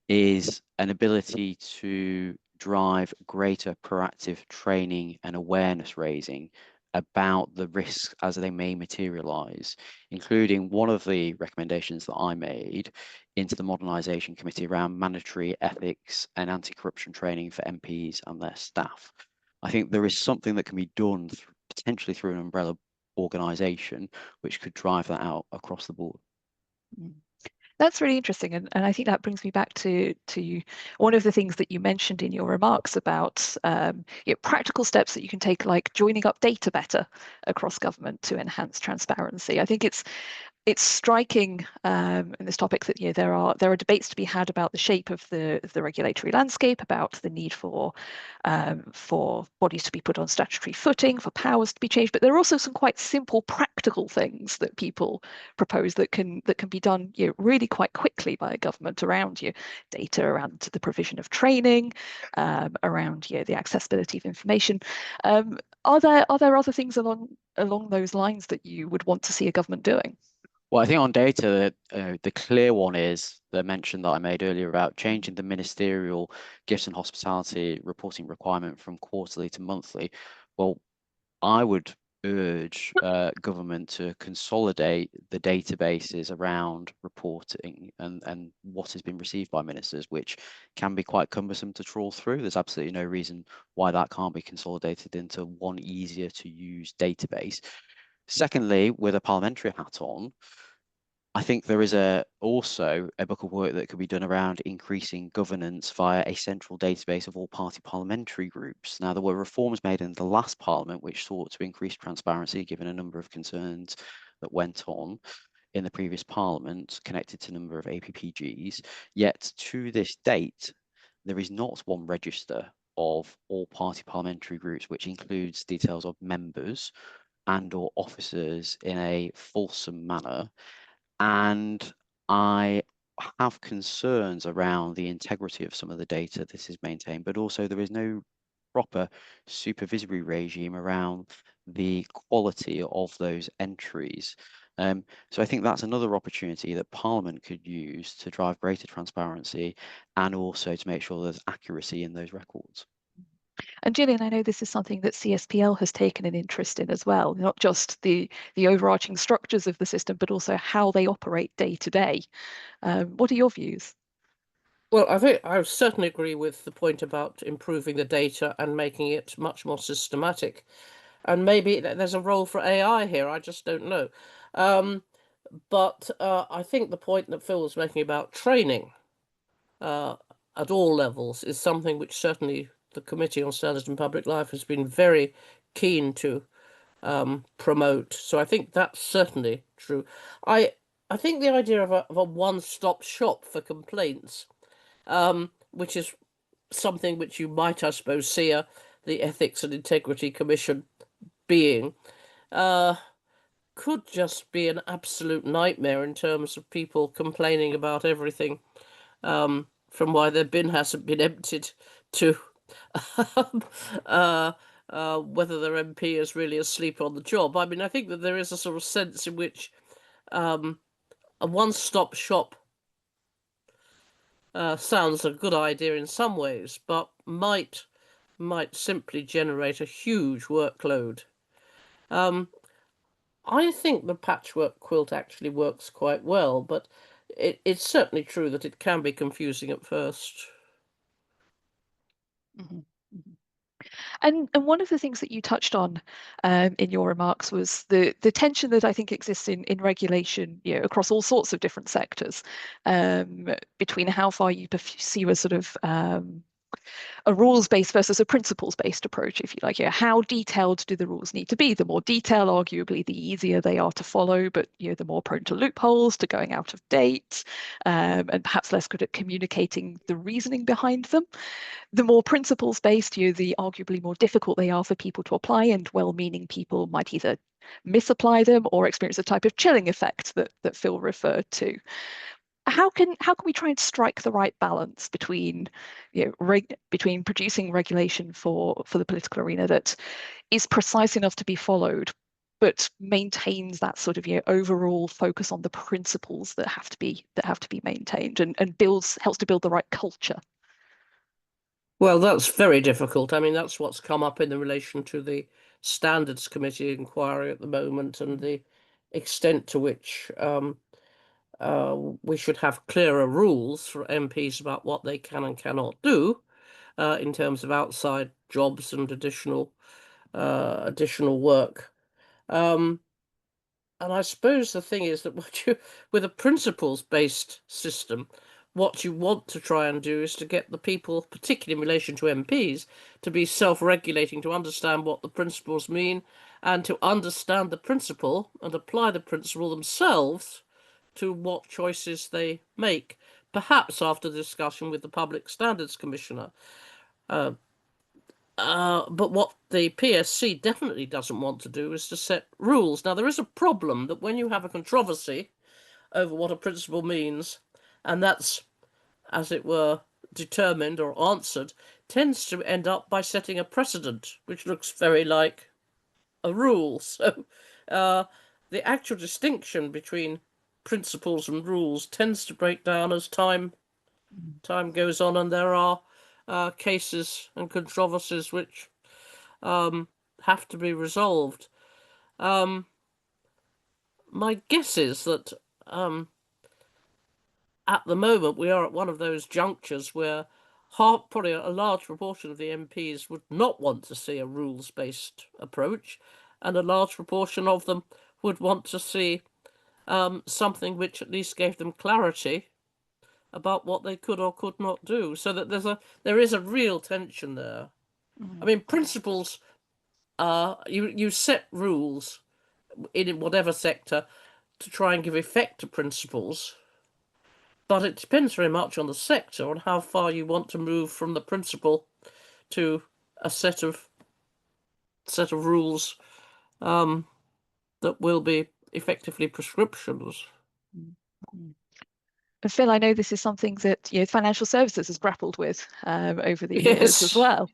is an ability to drive greater proactive training and awareness raising about the risks as they may materialise, including one of the recommendations that I made into the Modernisation Committee around mandatory ethics and anti-corruption training for MPs and their staff. I think there is something that can be done potentially through an umbrella organisation which could drive that out across the board. That's really interesting, and I think that brings me back to one of the things that you mentioned in your remarks about practical steps that you can take, like joining up data better across government to enhance transparency. I think it's striking in this topic that there are debates to be had about the shape of the regulatory landscape, about the need for bodies to be put on statutory footing, for powers to be changed. But there are also some quite simple, practical things that people propose that can be done really quite quickly by a government around data, around the provision of training, around the accessibility of information. Are there other things along those lines that you would want to see a government doing? Well, I think on data, the clear one is the mention that I made earlier about changing the ministerial gifts and hospitality reporting requirement from quarterly to monthly. Well, I would urge government to consolidate the databases around reporting and what has been received by ministers, which can be quite cumbersome to trawl through. There's absolutely no reason why that can't be consolidated into one easier to use database. Secondly, with a parliamentary hat on, I think there is also a book of work that could be done around increasing governance via a central database of all party parliamentary groups. Now, there were reforms made in the last parliament which sought to increase transparency, given a number of concerns that went on in the previous parliament connected to a number of APPGs. Yet to this date, there is not one register of all party parliamentary groups, which includes details of members and or officers in a fulsome manner. And I have concerns around the integrity of some of the data this is maintained, but also there is no proper supervisory regime around the quality of those entries. So I think that's another opportunity that Parliament could use to drive greater transparency and also to make sure there's accuracy in those records. And Gillian, I know this is something that CSPL has taken an interest in as well, not just the overarching structures of the system, but also how they operate day to day. What are your views? Well, I think I certainly agree with the point about improving the data and making it much more systematic. And maybe there's a role for AI here, I just don't know. But I think the point that Phil was making about training at all levels is something which certainly the Committee on Standards and Public Life has been very keen to promote. So I think that's certainly true. I think the idea of a one-stop shop for complaints, which is something which you might, I suppose, see the Ethics and Integrity Commission being, could just be an absolute nightmare in terms of people complaining about everything, from why their bin hasn't been emptied to whether their MP is really asleep on the job. I mean, I think that there is a sort of sense in which a one-stop shop sounds a good idea in some ways, but might simply generate a huge workload. I think the patchwork quilt actually works quite well, but it's certainly true that it can be confusing at first. Mm-hmm. And one of the things that you touched on in your remarks was the tension that I think exists in regulation, across all sorts of different sectors, between how far you pursue a sort of a rules-based versus a principles-based approach, if you like. How detailed do the rules need to be? The more detail, arguably, the easier they are to follow, but the more prone to loopholes, to going out of date, and perhaps less good at communicating the reasoning behind them. The more principles-based, the arguably more difficult they are for people to apply, and well-meaning people might either misapply them or experience a type of chilling effect that Phil referred to. How can we try and strike the right balance between between producing regulation for the political arena that is precise enough to be followed, but maintains that sort of overall focus on the principles that have to be maintained and helps to build the right culture? Well, that's very difficult. I mean, that's what's come up in the relation to the Standards Committee inquiry at the moment, and the extent to which we should have clearer rules for MPs about what they can and cannot do in terms of outside jobs and additional work. And I suppose the thing is that with a principles-based system, what you want to try and do is to get the people, particularly in relation to MPs, to be self-regulating, to understand what the principles mean, and to understand the principle and apply the principle themselves to what choices they make, perhaps after discussion with the Public Standards Commissioner. But what the PSC definitely doesn't want to do is to set rules. Now, there is a problem that when you have a controversy over what a principle means, and that's, as it were, determined or answered, tends to end up by setting a precedent, which looks very like a rule. So the actual distinction between principles and rules tends to break down as time goes on, and there are cases and controversies which have to be resolved. My guess is that at the moment we are at one of those junctures where probably a large proportion of the MPs would not want to see a rules-based approach, and a large proportion of them would want to see something which at least gave them clarity about what they could or could not do, so that there is a real tension there. I mean, principles you set rules in whatever sector to try and give effect to principles, but it depends very much on the sector, on how far you want to move from the principle to a set of rules that will be effectively prescriptions. And Phil, I know this is something that financial services has grappled with over the years as well.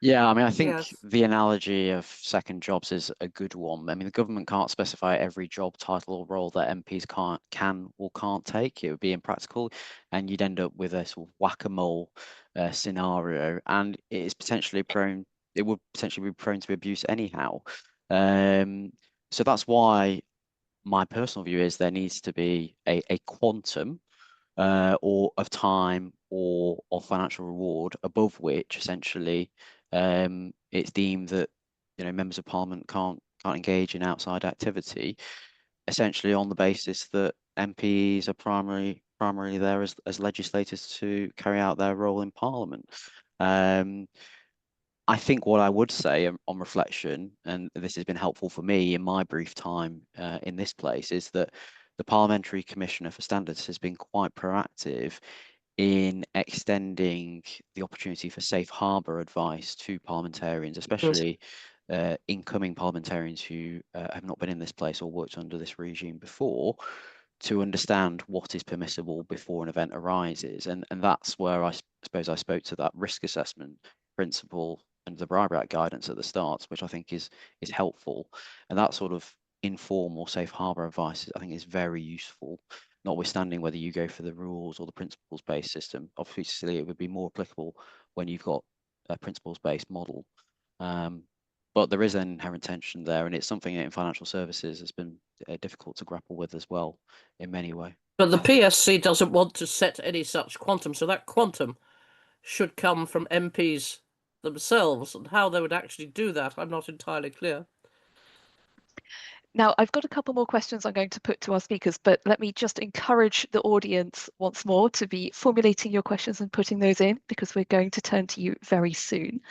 Yeah, I mean, I think the analogy of second jobs is a good one. I mean, the government can't specify every job title or role that MPs can or can't take. It would be impractical, and you'd end up with a sort of whack-a-mole scenario, and it is potentially prone. It would potentially be prone to abuse anyhow. So that's why my personal view is there needs to be a quantum or of time or of financial reward above which essentially it's deemed that members of parliament can't engage in outside activity, essentially on the basis that MPs are primarily there as legislators to carry out their role in parliament. I think what I would say on reflection, and this has been helpful for me in my brief time in this place, is that the Parliamentary Commissioner for Standards has been quite proactive in extending the opportunity for safe harbour advice to parliamentarians, especially incoming parliamentarians who have not been in this place or worked under this regime before, to understand what is permissible before an event arises. And that's where I suppose I spoke to that risk assessment principle and the Bribery Act guidance at the start, which I think is helpful. And that sort of informal safe harbour advice, I think, is very useful, notwithstanding whether you go for the rules or the principles-based system. Obviously, it would be more applicable when you've got a principles-based model. But there is an inherent tension there, and it's something that in financial services has been difficult to grapple with as well in many ways. But the PSC doesn't want to set any such quantum, so that quantum should come from MPs themselves, and how they would actually do that, I'm not entirely clear. Now, I've got a couple more questions I'm going to put to our speakers, but let me just encourage the audience once more to be formulating your questions and putting those in, because we're going to turn to you very soon.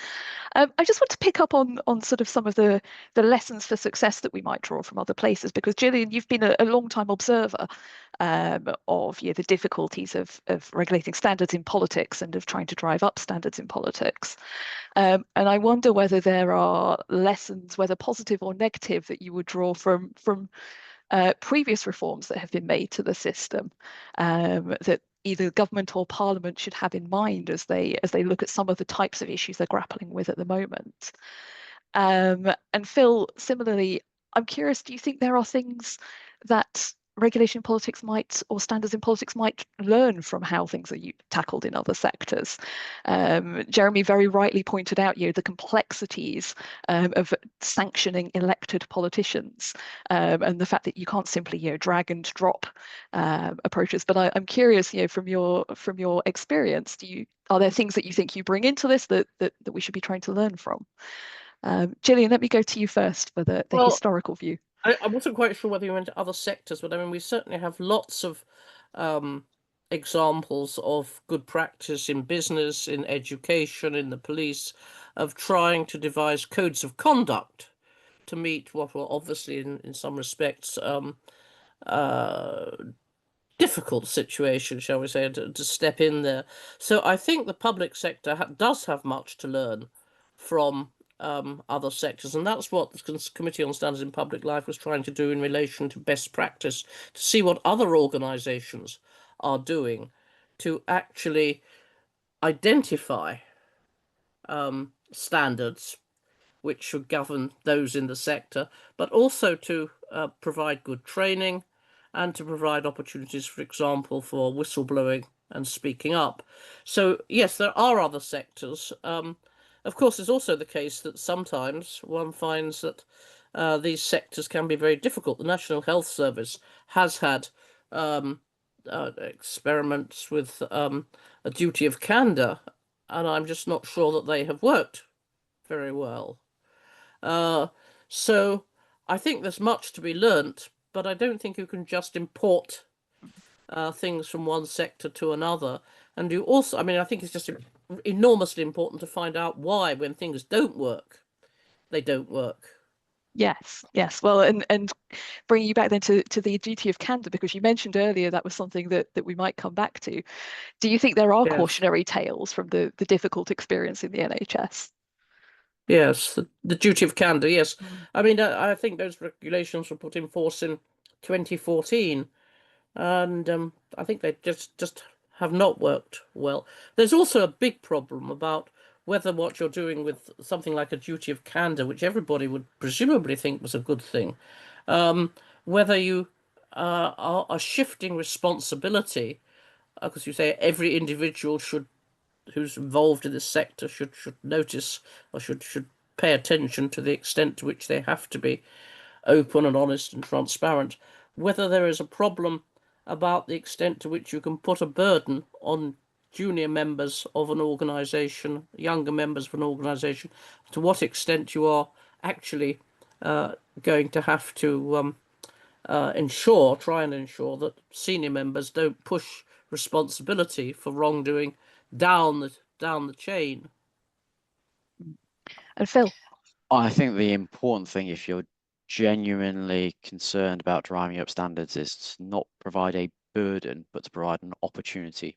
I just want to pick up on sort of some of the lessons for success that we might draw from other places, because Gillian, you've been a long-time observer of the difficulties of regulating standards in politics and of trying to drive up standards in politics. And I wonder whether there are lessons, whether positive or negative, that you would draw from previous reforms that have been made to the system, that either government or parliament should have in mind as they look at some of the types of issues they're grappling with at the moment. And Phil, similarly, I'm curious, do you think there are things that regulation in politics might, or standards in politics might, learn from how things are tackled in other sectors? Jeremy very rightly pointed out the complexities of sanctioning elected politicians, and the fact that you can't simply drag and drop approaches. But I'm curious, from your experience, are there things that you think you bring into this that we should be trying to learn from? Gillian, let me go to you first for the historical view. I wasn't quite sure whether you went to other sectors, but I mean, we certainly have lots of examples of good practice in business, in education, in the police, of trying to devise codes of conduct to meet what were obviously, in some respects, difficult situation, shall we say, to step in there. So I think the public sector does have much to learn from other sectors, and that's what the Committee on Standards in Public Life was trying to do in relation to best practice, to see what other organisations are doing to actually identify standards which should govern those in the sector, but also to provide good training and to provide opportunities, for example, for whistleblowing and speaking up. So, yes, there are other sectors. Of course, it's also the case that sometimes one finds that these sectors can be very difficult. The National Health Service has had experiments with a duty of candour, and I'm just not sure that they have worked very well. So I think there's much to be learnt, but I don't think you can just import things from one sector to another. And you also, I mean, I think it's just enormously important to find out why, when things don't work, they don't work. Yes, yes. Well, and bringing you back then to the duty of candour, because you mentioned earlier that was something that we might come back to. Do you think there are Yes. cautionary tales from the difficult experience in the NHS? Yes, the duty of candour, yes. I mean, I think those regulations were put in force in 2014, and I think they just have not worked well. There's also a big problem about whether what you're doing with something like a duty of candour, which everybody would presumably think was a good thing, whether you are shifting responsibility, because you say every individual who's involved in this sector should notice or should pay attention to the extent to which they have to be open and honest and transparent, whether there is a problem about the extent to which you can put a burden on junior members of an organisation, younger members of an organisation, to what extent you are actually going to have to try and ensure that senior members don't push responsibility for wrongdoing down the chain. And Phil? I think the important thing, if you're genuinely concerned about driving up standards, is to not provide a burden, but to provide an opportunity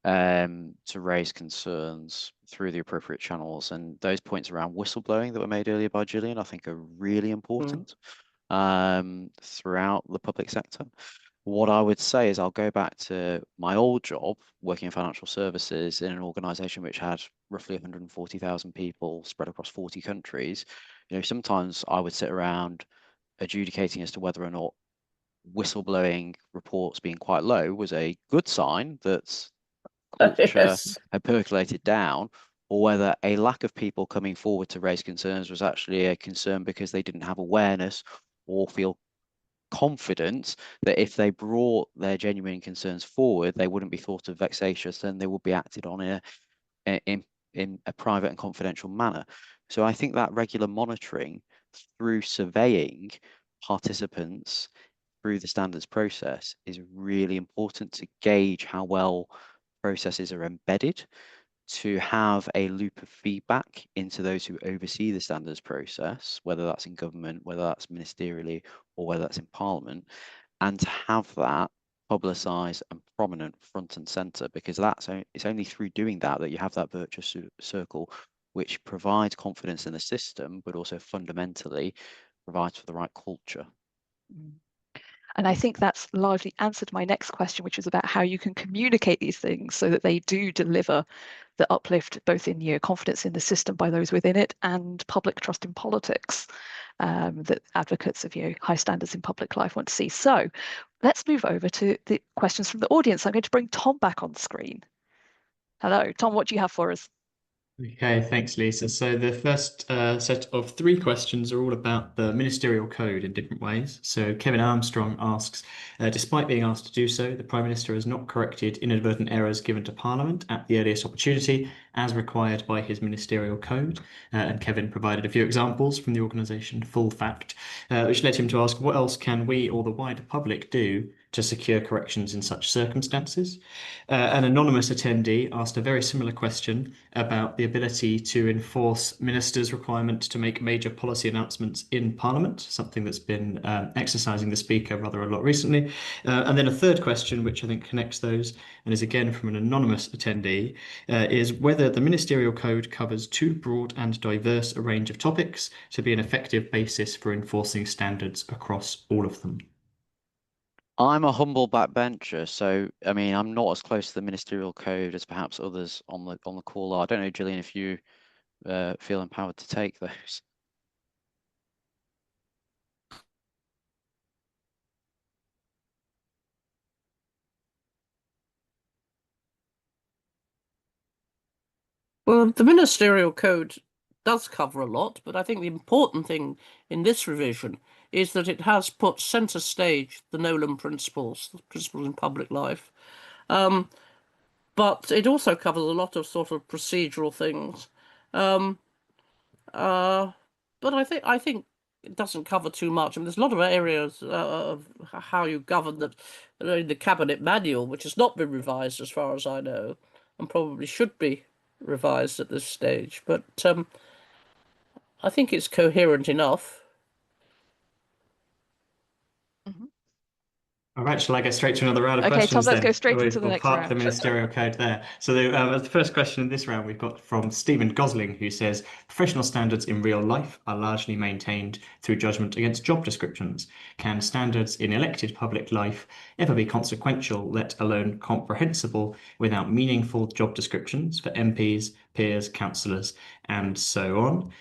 to raise concerns through the appropriate channels. And those points around whistleblowing that were made earlier by Gillian, I think, are really important throughout the public sector. What I would say is I'll go back to my old job working in financial services in an organization which had roughly 140,000 people spread across 40 countries. You know, sometimes I would sit around adjudicating as to whether or not whistleblowing reports being quite low was a good sign that culture Yes. had percolated down, or whether a lack of people coming forward to raise concerns was actually a concern because they didn't have awareness or feel confident that if they brought their genuine concerns forward, they wouldn't be thought of vexatious and they would be acted on in a private and confidential manner. So I think that regular monitoring through surveying participants through the standards process is really important to gauge how well processes are embedded, to have a loop of feedback into those who oversee the standards process, whether that's in government, whether that's ministerially, or whether that's in Parliament, and to have that publicised and prominent front and centre, because it's only through doing that you have that virtuous circle, which provides confidence in the system, but also fundamentally provides for the right culture. And I think that's largely answered my next question, which is about how you can communicate these things so that they do deliver the uplift, both in confidence in the system by those within it and public trust in politics that advocates of high standards in public life want to see. So let's move over to the questions from the audience. I'm going to bring Tom back on screen. Hello, Tom, what do you have for us? Okay, thanks, Lisa. So the first set of 3 questions are all about the ministerial code in different ways. So Kevin Armstrong asks, despite being asked to do so, the Prime Minister has not corrected inadvertent errors given to Parliament at the earliest opportunity, as required by his ministerial code. And Kevin provided a few examples from the organisation Full Fact, which led him to ask, what else can we or the wider public do to secure corrections in such circumstances? An anonymous attendee asked a very similar question about the ability to enforce ministers' requirement to make major policy announcements in Parliament, something that's been exercising the Speaker rather a lot recently. And then a third question, which I think connects those and is again from an anonymous attendee, is whether the ministerial code covers too broad and diverse a range of topics to be an effective basis for enforcing standards across all of them. I'm a humble backbencher, so I mean I'm not as close to the ministerial code as perhaps others on the call are. I don't know, Gillian, if you feel empowered to take those. Well, the ministerial code does cover a lot, but I think the important thing in this revision is that it has put centre stage the Nolan principles, the principles in public life. But it also covers a lot of sort of procedural things. But I think it doesn't cover too much. I mean, there's a lot of areas of how you govern that in the cabinet manual, which has not been revised as far as I know, and probably should be revised at this stage. But I think it's coherent enough. All right, shall I go straight to another round of Okay, questions Tom, let's then? go straight into the We'll next park the round. ministerial code there. So the first question in this round we've got from Stephen Gosling, who says, professional standards in real life are largely maintained through judgment against job descriptions. Can standards in elected public life ever be consequential, let alone comprehensible, without meaningful job descriptions for MPs, peers, councillors, and so on?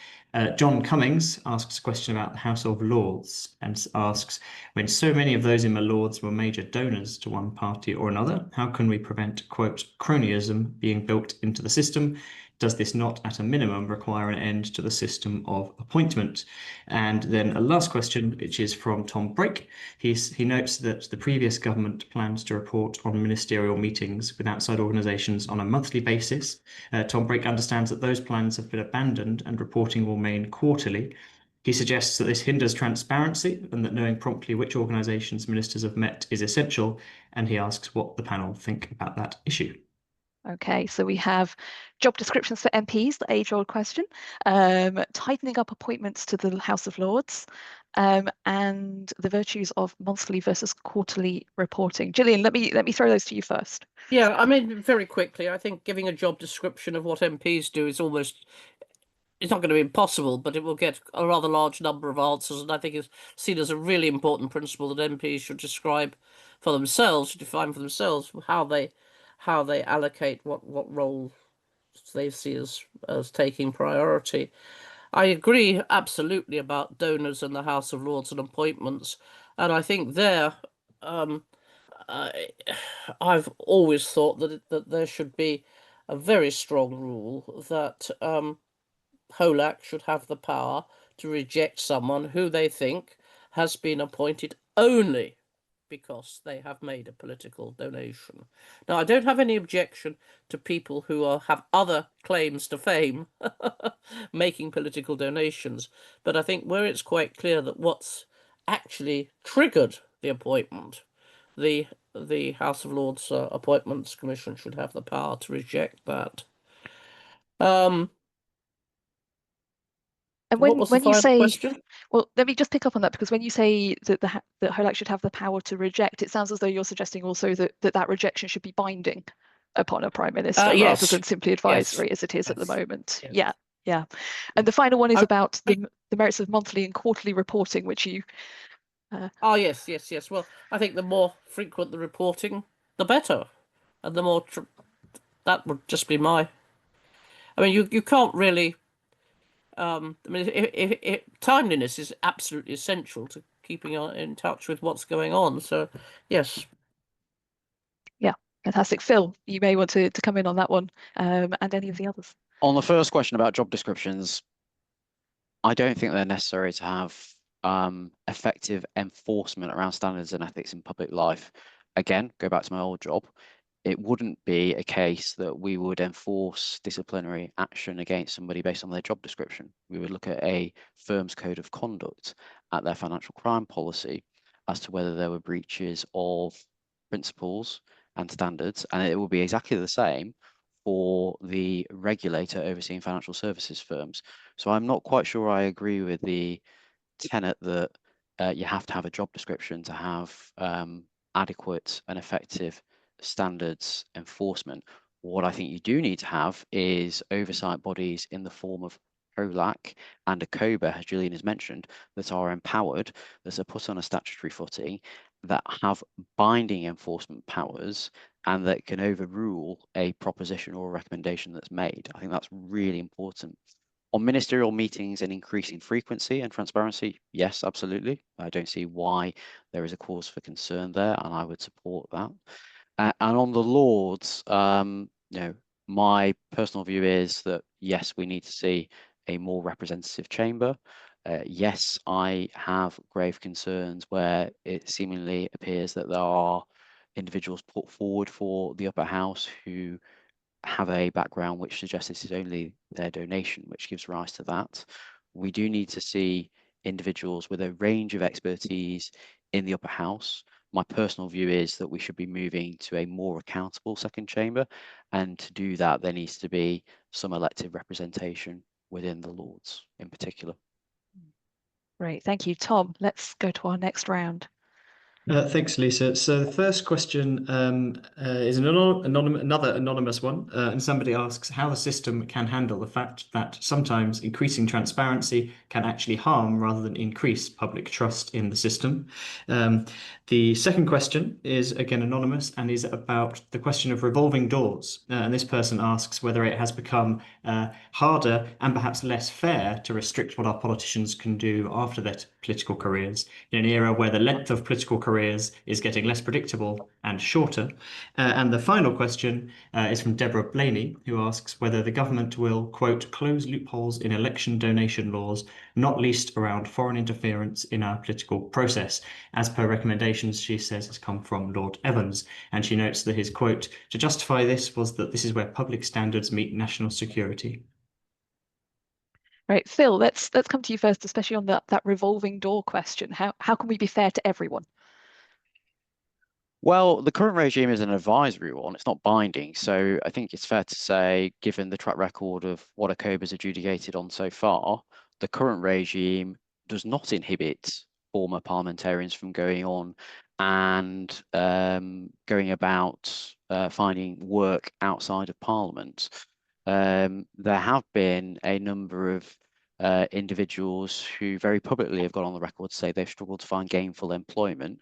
John Cummings asks a question about the House of Lords and asks, when so many of those in the Lords were major donors to one party or another, how can we prevent, quote, cronyism being built into the system? Does this not, at a minimum, require an end to the system of appointment? And then a last question, which is from Tom Brake. He notes that the previous government plans to report on ministerial meetings with outside organisations on a monthly basis. Tom Brake understands that those plans have been abandoned and reporting will remain quarterly. He suggests that this hinders transparency and that knowing promptly which organisations ministers have met is essential, and he asks what the panel think about that issue. Okay, so we have job descriptions for MPs, the age-old question, tightening up appointments to the House of Lords, and the virtues of monthly versus quarterly reporting. Gillian, let me throw those to you first. Yeah, I mean, very quickly, I think giving a job description of what MPs do is almost, it's not going to be impossible, but it will get a rather large number of answers, and I think it's seen as a really important principle that MPs should describe for themselves, should define for themselves how they allocate what role they see as taking priority. I agree absolutely about donors and the House of Lords and appointments, and I think there, I've always thought that there should be a very strong rule that HOLAC should have the power to reject someone who they think has been appointed only because they have made a political donation. Now, I don't have any objection to people who have other claims to fame making political donations, but I think where it's quite clear that what's actually triggered the appointment, the House of Lords Appointments Commission should have the power to reject that. And What was the when you final say, question? well, let me just pick up on that, because when you say that that HOLAC should have the power to reject, it sounds as though you're suggesting also that rejection should be binding upon a prime minister rather Yes. than simply advisory as it is at the Yes. moment. Yes. Yeah. And the final one is I- about the merits of monthly and quarterly reporting, which you. Oh, yes. Well, I think the more frequent the reporting, the better, and the more that would just be my. I mean, you can't really. I mean, if timeliness is absolutely essential to keeping in touch with what's going on. So, yes. Yeah, fantastic. Phil, you may want to come in on that one, and any of the others. On the first question about job descriptions, I don't think they're necessary to have effective enforcement around standards and ethics in public life. Again, go back to my old job. It wouldn't be a case that we would enforce disciplinary action against somebody based on their job description. We would look at a firm's code of conduct, at their financial crime policy, as to whether there were breaches of principles and standards, and it will be exactly the same for the regulator overseeing financial services firms. So I'm not quite sure I agree with the tenet that you have to have a job description to have adequate and effective standards enforcement. What I think you do need to have is oversight bodies in the form of HOLAC and a COBA, as Gillian has mentioned, that are empowered, that are put on a statutory footing, that have binding enforcement powers, and that can overrule a proposition or a recommendation that's made. I think that's really important. On ministerial meetings and increasing frequency and transparency, yes, absolutely. I don't see why there is a cause for concern there, and I would support that. And on the Lords, My personal view is that, yes, we need to see a more representative chamber. Yes, I have grave concerns where it seemingly appears that there are individuals put forward for the upper house who have a background which suggests this is only their donation, which gives rise to that. We do need to see individuals with a range of expertise in the upper house. My personal view is that we should be moving to a more accountable second chamber, and to do that there needs to be some elective representation within the Lords in particular. Great, thank you. Tom, let's go to our next round. Thanks, Lisa. So the first question is another anonymous one, and somebody asks how the system can handle the fact that sometimes increasing transparency can actually harm rather than increase public trust in the system. The second question is again anonymous and is about the question of revolving doors. And this person asks whether it has become harder and perhaps less fair to restrict what our politicians can do after their political careers in an era where the length of political careers is getting less predictable and shorter. And the final question is from Deborah Blaney, who asks whether the government will, quote, close loopholes in election donation laws, not least around foreign interference in our political process. As per recommendations, she says, has come from Lord Evans. And she notes that his quote to justify this was that this is where public standards meet national security. Right, Phil, let's come to you first, especially on that revolving door question. How can we be fair to everyone? Well, the current regime is an advisory one. It's not binding. So I think it's fair to say, given the track record of what ACOBA has adjudicated on so far, the current regime does not inhibit former parliamentarians from going on and going about finding work outside of Parliament. There have been a number of individuals who very publicly have got on the record to say they've struggled to find gainful employment.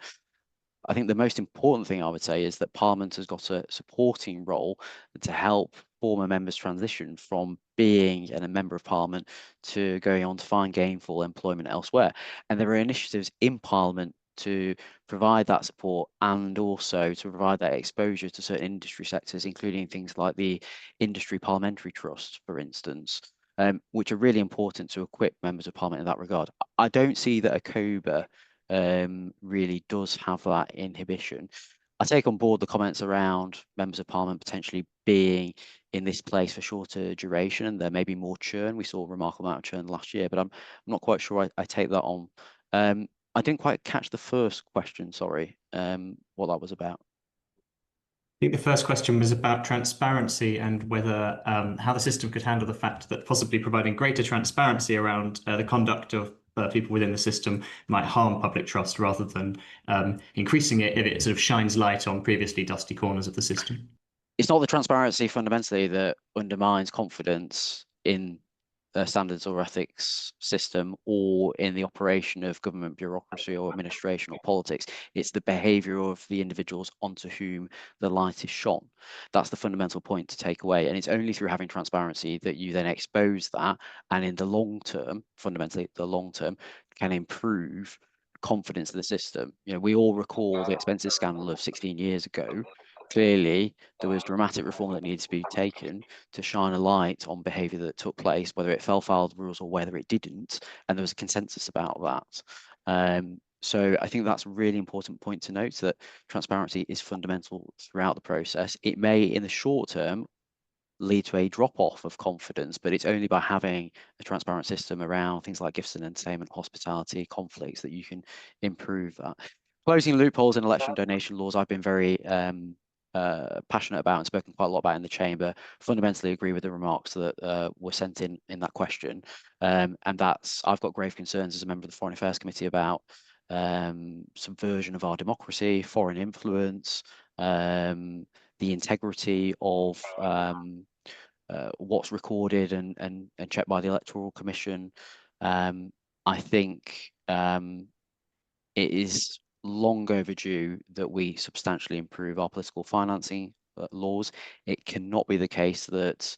I think the most important thing I would say is that Parliament has got a supporting role to help former members transition from being a member of Parliament to going on to find gainful employment elsewhere. And there are initiatives in Parliament to provide that support and also to provide that exposure to certain industry sectors, including things like the Industry Parliamentary Trust, for instance, which are really important to equip members of Parliament in that regard. I don't see that ACOBA really does have that inhibition. I take on board the comments around members of Parliament potentially being in this place for shorter duration, and there may be more churn. We saw a remarkable amount of churn last year, but I'm not quite sure I take that on. I didn't quite catch the first question, sorry, what that was about. I think the first question was about transparency and whether how the system could handle the fact that possibly providing greater transparency around the conduct of people within the system might harm public trust rather than increasing it if it sort of shines light on previously dusty corners of the system. It's not the transparency fundamentally that undermines confidence in the standards or ethics system or in the operation of government bureaucracy or administration or politics. It's the behaviour of the individuals onto whom the light is shone. That's the fundamental point to take away. And it's only through having transparency that you then expose that, and in the long term, fundamentally the long term, can improve confidence in the system. You know, we all recall the expenses scandal of 16 years ago. Clearly, there was dramatic reform that needed to be taken to shine a light on behaviour that took place, whether it fell foul of the rules or whether it didn't, and there was a consensus about that. So I think that's a really important point to note, that transparency is fundamental throughout the process. It may, in the short term, lead to a drop-off of confidence, but it's only by having a transparent system around things like gifts and entertainment, hospitality, conflicts, that you can improve that. Closing loopholes in election donation laws, I've been very passionate about and spoken quite a lot about in the chamber. Fundamentally agree with the remarks that were sent in that question, and that's, I've got grave concerns as a member of the Foreign Affairs Committee about subversion of our democracy, foreign influence, the integrity of what's recorded and checked by the Electoral Commission. I think it is long overdue that we substantially improve our political financing laws. It cannot be the case that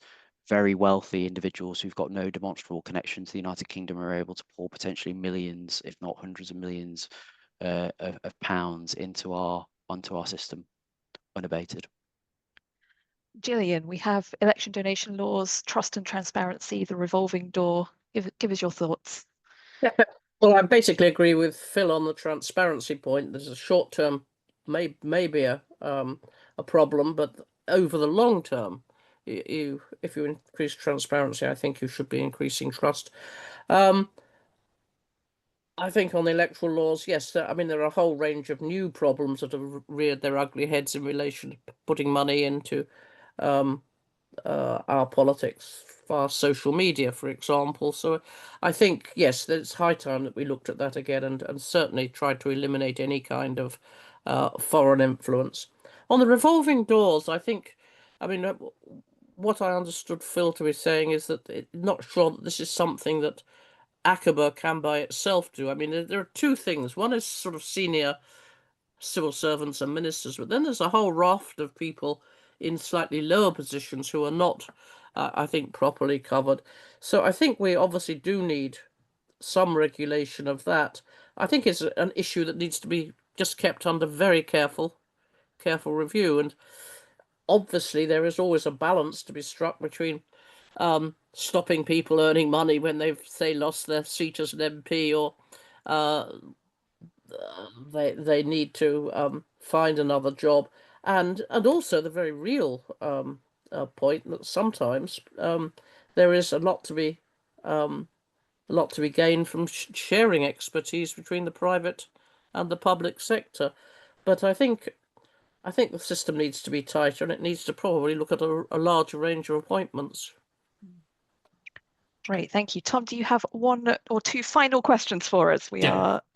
very wealthy individuals who've got no demonstrable connection to the United Kingdom are able to pour potentially millions, if not hundreds of millions of pounds onto our system unabated. Gillian, we have election donation laws, trust and transparency, the revolving door. Give us your thoughts. Well, I basically agree with Phil on the transparency point. There's a short term maybe a problem, but over the long term, if you increase transparency, I think you should be increasing trust. I think on the electoral laws, yes, I mean, there are a whole range of new problems that have reared their ugly heads in relation to putting money into our politics via social media, for example. So I think, yes, it's high time that we looked at that again and certainly tried to eliminate any kind of foreign influence. On the revolving doors, I think, I mean, what I understood Phil to be saying is that not sure that this is something that ACABA can by itself do. I mean, there are two things. One is sort of senior civil servants and ministers, but then there's a whole raft of people in slightly lower positions who are not, I think, properly covered. So I think we obviously do need some regulation of that. I think it's an issue that needs to be just kept under very careful review. And obviously there is always a balance to be struck between stopping people earning money when they've, say, lost their seat as an MP, or they need to find another job, and also the very real point that sometimes there is a lot to be gained from sharing expertise between the private and the public sector. But I think the system needs to be tighter, and it needs to probably look at a larger range of appointments. Great, thank you. Tom, do you have one or two final questions for us?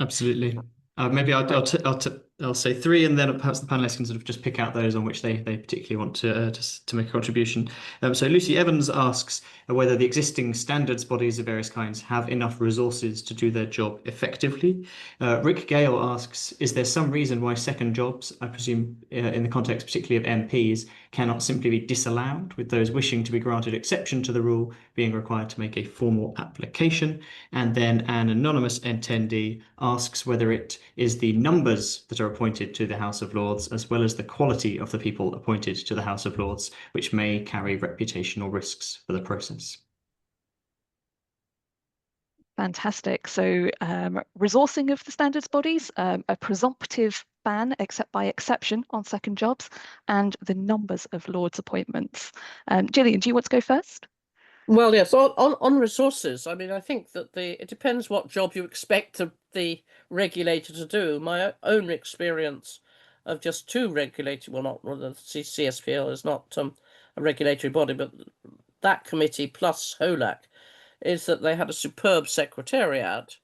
Absolutely. Maybe I'll say three, and then perhaps the panelists can sort of just pick out those on which they particularly want to make a contribution. So Lucy Evans asks whether the existing standards bodies of various kinds have enough resources to do their job effectively. Rick Gale asks, is there some reason why second jobs, I presume in the context particularly of MPs, cannot simply be disallowed, with those wishing to be granted exception to the rule being required to make a formal application? And then an anonymous attendee asks whether it is the numbers that are appointed to the House of Lords, as well as the quality of the people appointed to the House of Lords, which may carry reputational risks for the process. Fantastic. So resourcing of the standards bodies, a presumptive ban except by exception on second jobs, and the numbers of Lords appointments. Gillian, do you want to go first? Well, yes, on resources, I mean, I think that it depends what job you expect the regulator to do. My own experience of just two regulated, well, the CSPL is not a regulatory body, but that committee plus HOLAC, is that they had a superb secretariat,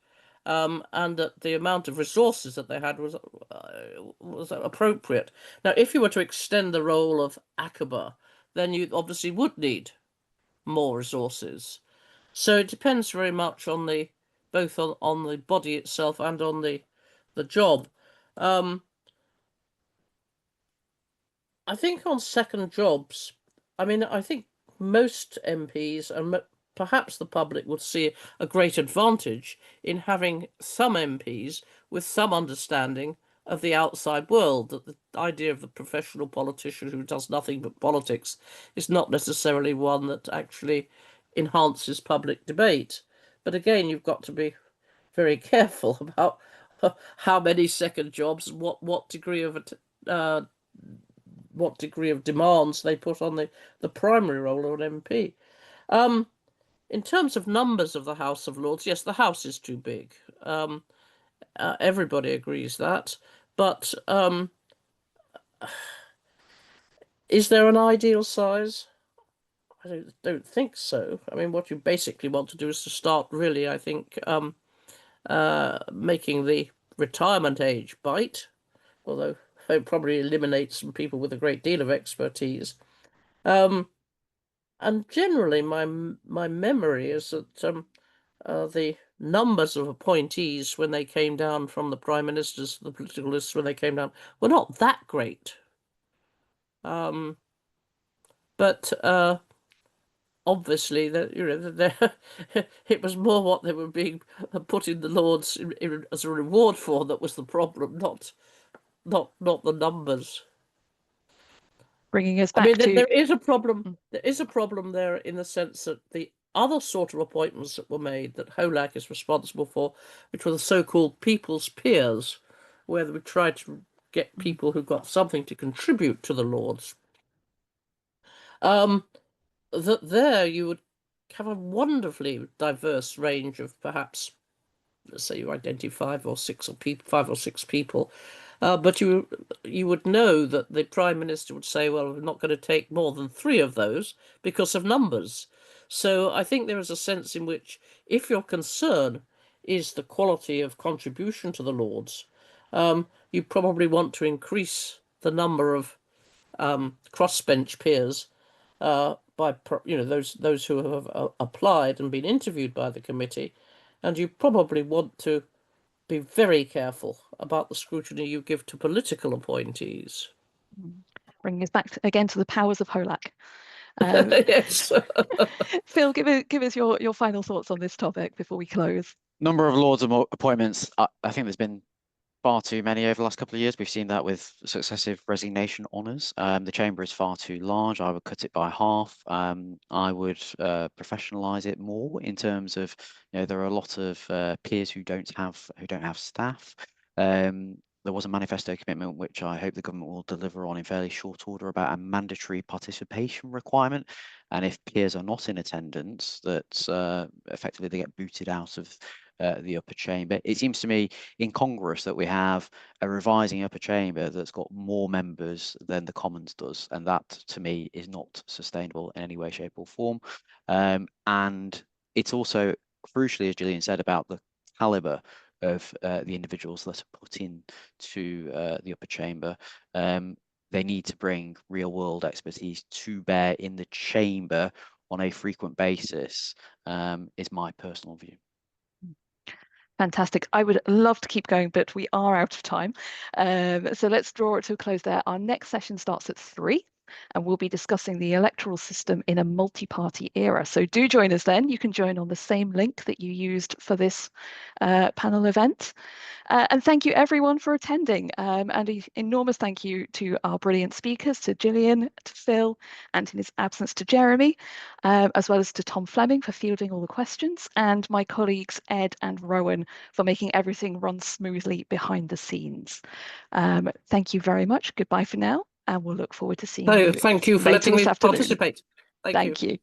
and that the amount of resources that they had was appropriate. Now, if you were to extend the role of ACABA, then you obviously would need more resources. So it depends very much on both on the body itself and on the job. I think on second jobs, I mean, I think most MPs and perhaps the public would see a great advantage in having some MPs with some understanding of the outside world, that the idea of the professional politician who does nothing but politics is not necessarily one that actually enhances public debate. But again, you've got to be very careful about how many second jobs and what degree of demands they put on the primary role of an MP. In terms of numbers of the House of Lords, yes, the House is too big. Everybody agrees that. But is there an ideal size? I don't think so. I mean, what you basically want to do is to start really, I think, making the retirement age bite, although it probably eliminates some people with a great deal of expertise. And generally, my memory is that the numbers of appointees when they came down from the prime ministers, the political lists when they came down, were not that great. But obviously, it was more what they were being put in the Lords as a reward for that was the problem, not the numbers. Bringing us I back mean, to... there is a problem. There is a problem there in the sense that the other sort of appointments that were made that HOLAC is responsible for, which were the so-called people's peers, where we tried to get people who got something to contribute to the Lords. That there you would have a wonderfully diverse range of perhaps, let's say you identify 5 or 6 people, but you would know that the Prime Minister would say, well, we're not going to take more than 3 of those because of numbers. So I think there is a sense in which, if your concern is the quality of contribution to the Lords, you probably want to increase the number of crossbench peers by those who have applied and been interviewed by the committee, and you probably want to be very careful about the scrutiny you give to political appointees. Bringing us back again to the powers of HOLAC. Yes. Phil, give us your final thoughts on this topic before we close. Number of Lords appointments, I think there's been far too many over the last couple of years. We've seen that with successive resignation honours. The chamber is far too large. I would cut it by half. I would professionalise it more in terms of, there are a lot of peers who don't have staff. There was a manifesto commitment which I hope the government will deliver on in fairly short order about a mandatory participation requirement. And if peers are not in attendance, that effectively they get booted out of the upper chamber. It seems to me incongruous that we have a revising upper chamber that's got more members than the Commons does, and that to me is not sustainable in any way, shape or form. And it's also crucially, as Gillian said, about the calibre of the individuals that are put in to the upper chamber. They need to bring real world expertise to bear in the chamber on a frequent basis, is my personal view. Fantastic. I would love to keep going, but we are out of time. So let's draw it to a close there. Our next session starts at 3, and we'll be discussing the electoral system in a multi-party era. So do join us then. You can join on the same link that you used for this panel event. And thank you everyone for attending. And an enormous thank you to our brilliant speakers, to Gillian, to Phil, and in his absence to Jeremy, as well as to Tom Fleming for fielding all the questions, and my colleagues Ed and Rowan for making everything run smoothly behind the scenes. Thank you very much. Goodbye for now, and we'll look forward to seeing you. Thank you for letting me participate. Thank you.